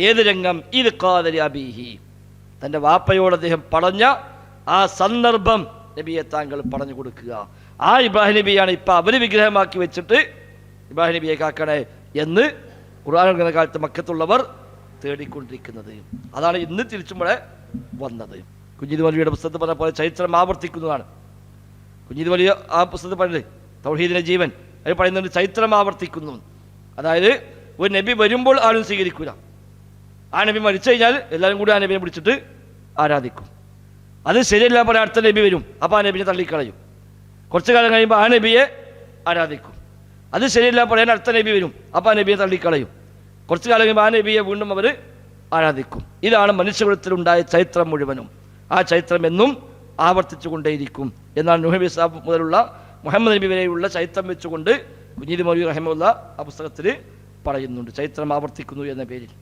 ഏത് രംഗം? ഇത് ഖാദ അബീഹി, തൻ്റെ വാപ്പയോട് അദ്ദേഹം പറഞ്ഞ ആ സന്ദർഭം നബിയെ താങ്കൾ പറഞ്ഞു കൊടുക്കുക. ആ ഇബ്രാഹിം നബിയാണ് ഇപ്പം അവര് വിഗ്രഹമാക്കി വെച്ചിട്ട് ഇബ്രാഹിം നബിയെ കാക്കണേ എന്ന് ഖുർആൻ ഇറങ്ങുന്ന കാലത്ത് മക്കത്തുള്ളവർ തേടിക്കൊണ്ടിരിക്കുന്നത്. അതാണ് ഇന്ന് തിരിച്ചുമ്പടെ വന്നത്. കുഞ്ഞിത് വലിയുടെ പുസ്തകത്തിൽ പറഞ്ഞ പോലെ ചരിത്രം ആവർത്തിക്കുന്നതാണ്. കുഞ്ഞിത് വലിയ ആ പുസ്തകത്തിൽ പറഞ്ഞത് തൗഹീദിന്റെ ജീവൻ, അത് പറയുന്നുണ്ട് ചരിത്രം ആവർത്തിക്കുന്നു. അതായത് ഒരു നബി വരുമ്പോൾ ആരും സ്വീകരിക്കൂല. ആ നബി മരിച്ചു കഴിഞ്ഞാൽ എല്ലാവരും കൂടി ആ നബിയെ പിടിച്ചിട്ട് ആരാധിക്കും. അത് ശരിയല്ല പറയാൻ അടുത്ത നബി വരും, അപ്പോൾ ആ നബിയെ തള്ളിക്കളയും. കുറച്ചു കാലം കഴിയുമ്പോൾ ആ നബിയെ ആരാധിക്കും. അത് ശരിയല്ല പറയാൻ അടുത്ത നബി വരും, അപ്പോൾ ആ നബിയെ തള്ളിക്കളയും. കുറച്ചു കാലം കഴിയുമ്പോൾ ആ നബിയെ വീണ്ടും അവർ ആരാധിക്കും. ഇതാണ് മനുഷ്യകുലത്തിലുണ്ടായ ചരിത്രം മുഴുവനും. ആ ചരിത്രം എന്നും ആവർത്തിച്ചു കൊണ്ടേയിരിക്കും എന്നാണ് നൂഹ് നബി സാബ് മുതലുള്ള മുഹമ്മദ് നബി വരെയുള്ള ചരിത്രം വെച്ചുകൊണ്ട് കുഞ്ഞീദ് മൗലവി റഹിമഹുള്ള ആ പുസ്തകത്തിൽ പറയുന്നുണ്ട്. ചരിത്രം ആവർത്തിക്കുന്നു എന്ന പേരിൽ.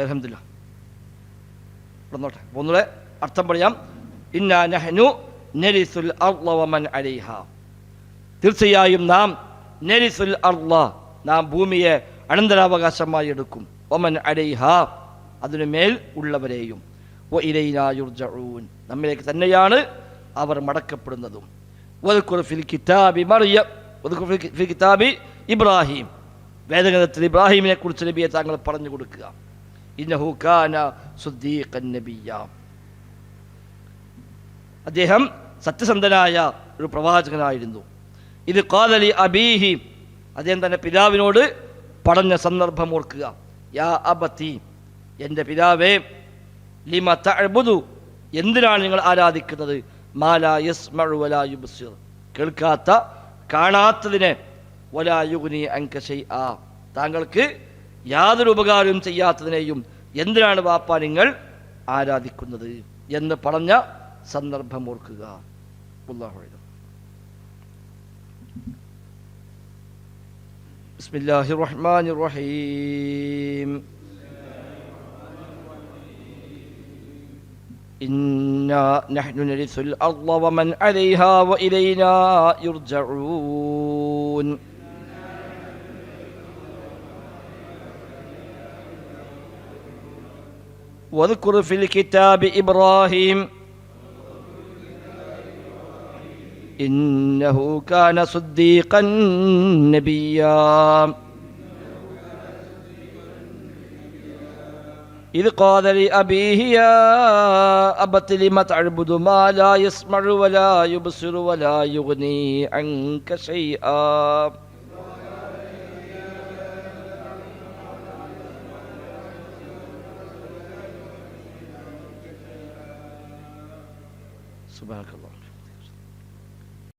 അൽഹംദുലില്ലാഹ്. നോട്ടെ, ഒന്നുകൂടെ അർത്ഥം പറയാം. ഇന്നാ നഹ്നു നരിസുൽ അർള വമൻ അലൈഹാ, തീർച്ചയായും നാം നരിസുൽ അർള, നാം ഭൂമിയെ അനന്തരാവകാശമായി എടുക്കും. വമൻ അലൈഹാ, അതിനുമേൽ ഉള്ളവരെയും. വഇലൈനാ യുർജഊൻ, നമ്മിലേക്ക് തന്നെയാണ് അവർ മടക്കപ്പെടുന്നതും. വദ്കുർ ഫിൽ കിതാബി മറിയം, വദ്കുർ ഫിൽ കിതാബി ഇബ്രാഹിം, വേദഗ്രന്ഥത്തിൽ ഇബ്രാഹിമിനെ കുറിച്ച് നബിയെ താങ്കൾ പറഞ്ഞു കൊടുക്കുക. ഇന്നഹു കാന സുദ്ദീഖൻ നബിയ്യ, അദ്ദേഹം സത്യസന്ധനായ ഒരു പ്രവാചകനായിരുന്നു. ഇത് ഖാല ലി അബീഹി, അദ്ദേഹം തൻ്റെ പിതാവിനോട് പറഞ്ഞ സന്ദർഭം ഓർക്കുക. യാ അബതി, എൻ്റെ പിതാവേ, ലിമ തഅബുദു, എന്തിനാണ് നിങ്ങൾ ആരാധിക്കുന്നത്? മാലാ യസ്മഉ വലാ യുബ്സിർ, കേൾക്കാത്ത കാണാത്തതിനെ, വലാ യുഗ്നി അൻക ശൈആ, താങ്കൾക്ക് യാതൊരു ഉപകാരവും ചെയ്യാത്തതിനെയും എന്തിനാണ് വാപ്പ നിങ്ങൾ ആരാധിക്കുന്നത് എന്ന് പറഞ്ഞ സന്ദർഭം ഓർക്കുക. അല്ലാഹു അക്ബർ. بسم الله الرحمن الرحيم إنا نحن نرث الأرض ومن عليها وإلينا يرجعون واذكر في الكتاب إبراهيم إنه كان صديقا نبيا إذ قال لأبيه يا أبت لم تعبد ما لا يسمع ولا يبصر ولا يغني عنك شيئا سبحانك الله